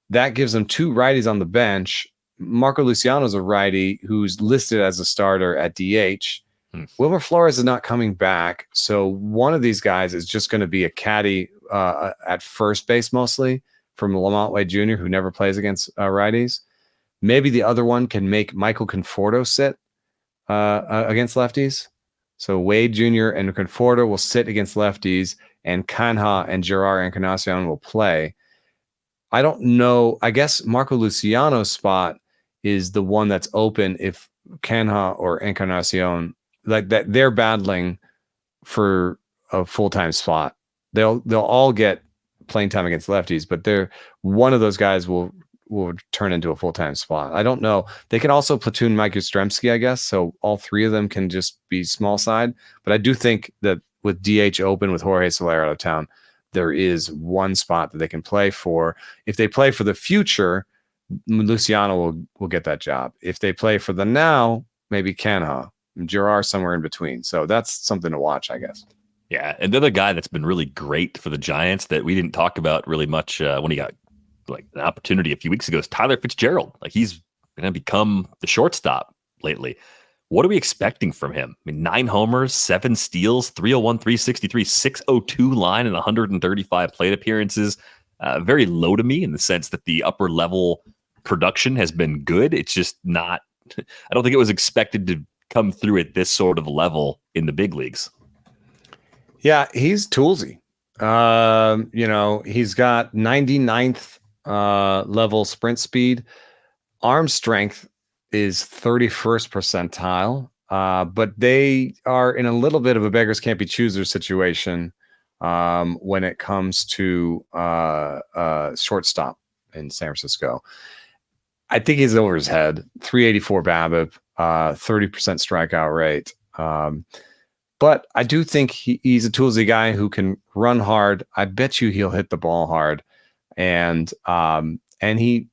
Speaker 2: That gives them 2 righties on the bench. Marco Luciano's a righty who's listed as a starter at DH. Wilmer Flores is not coming back, so one of these guys is just going to be a caddy at first base, mostly from Lamont Wade Jr., who never plays against righties. Maybe the other one can make Michael Conforto sit against lefties. So Wade Jr. and Conforto will sit against lefties, and Canha and Gerard Encarnacion will play. I don't know. I guess Marco Luciano's spot is the one that's open if Canha or Encarnacion, like that, they're battling for a full-time spot. They'll all get playing time against lefties, but one of those guys will turn into a full-time spot. I don't know. They can also platoon Mike Yastrzemski, I guess. So all 3 of them can just be small side. But I do think that with DH open, with Jorge Soler out of town, there is one spot that they can play for. If they play for the future, Luciano will get that job. If they play for the now, maybe Canha. Gerard somewhere in between. So that's something to watch, I guess.
Speaker 1: Yeah, and the other guy that's been really great for the Giants that we didn't talk about really much when he got like an opportunity a few weeks ago is Tyler Fitzgerald. Like he's going to become the shortstop lately. What are we expecting from him? I mean, 9 homers, 7 steals, 301, 363, 602 line, and 135 plate appearances. Very low to me in the sense that the upper level production has been good. It's just not, I don't think it was expected to come through at this sort of level in the big leagues.
Speaker 2: Yeah, he's toolsy. He's got 99th level sprint speed. Arm strength is 31st percentile, but they are in a little bit of a beggars can't be choosers situation when it comes to shortstop in San Francisco. I think he's over his head. 384 BABIP, 30% strikeout rate. But I do think he's a toolsy guy who can run hard. I bet you he'll hit the ball hard. And he,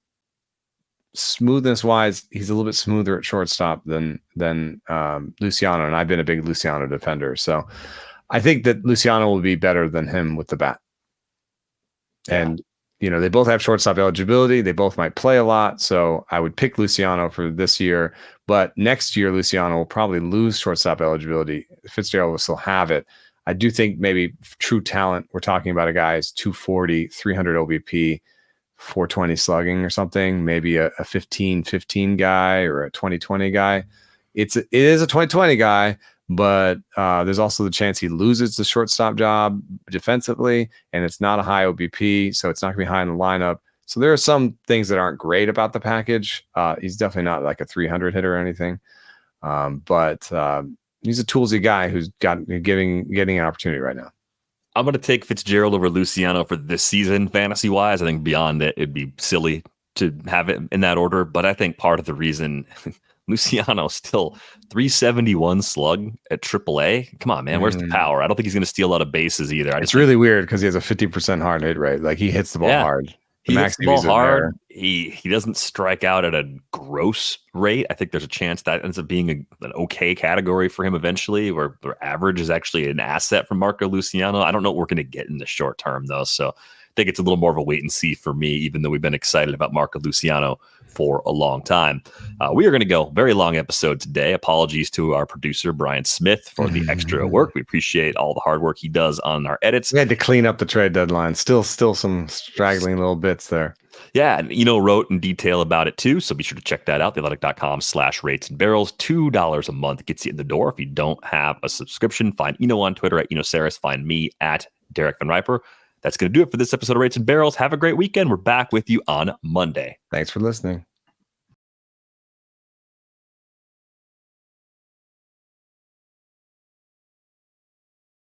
Speaker 2: smoothness wise, he's a little bit smoother at shortstop than Luciano. And I've been a big Luciano defender. So I think that Luciano will be better than him with the bat. And, they both have shortstop eligibility. They both might play a lot. So I would pick Luciano for this year. But next year, Luciano will probably lose shortstop eligibility. Fitzgerald will still have it. I do think maybe true talent, we're talking about a guy who's 240, 300 OBP, 420 slugging or something, maybe a 15-15 guy or a 20-20 guy. It is a 20-20 guy, but there's also the chance he loses the shortstop job defensively, and it's not a high OBP, so it's not going to be high in the lineup. So there are some things that aren't great about the package. He's definitely not like a 300 hitter or anything, but he's a toolsy guy who's getting an opportunity right now.
Speaker 1: I'm going to take Fitzgerald over Luciano for this season, fantasy-wise. I think beyond it, it'd be silly to have it in that order. But I think part of the reason Luciano still 371 slug at AAA. Come on, man. Where's the power? I don't think he's going to steal a lot of bases either.
Speaker 2: It's really weird because he has a 50% hard hit rate. Like he hits the ball hard.
Speaker 1: He hits the ball hard. He doesn't strike out at a gross rate. I think there's a chance that ends up being an okay category for him eventually, where average is actually an asset from Marco Luciano. I don't know what we're going to get in the short term, though. So I think it's a little more of a wait and see for me, even though we've been excited about Marco Luciano for a long time. We are going to go very long episode today. Apologies to our producer, Brian Smith, for the extra work. We appreciate all the hard work he does on our edits.
Speaker 2: We had to clean up the trade deadline. Still some straggling little bits there.
Speaker 1: Yeah, and Eno wrote in detail about it too, so be sure to check that out, theathletic.com/rates and barrels. $2 a month gets you in the door. If you don't have a subscription, find Eno on Twitter at EnoSaris. Find me at Derek Van Riper. That's going to do it for this episode of Rates and Barrels. Have a great weekend. We're back with you on Monday.
Speaker 2: Thanks for listening.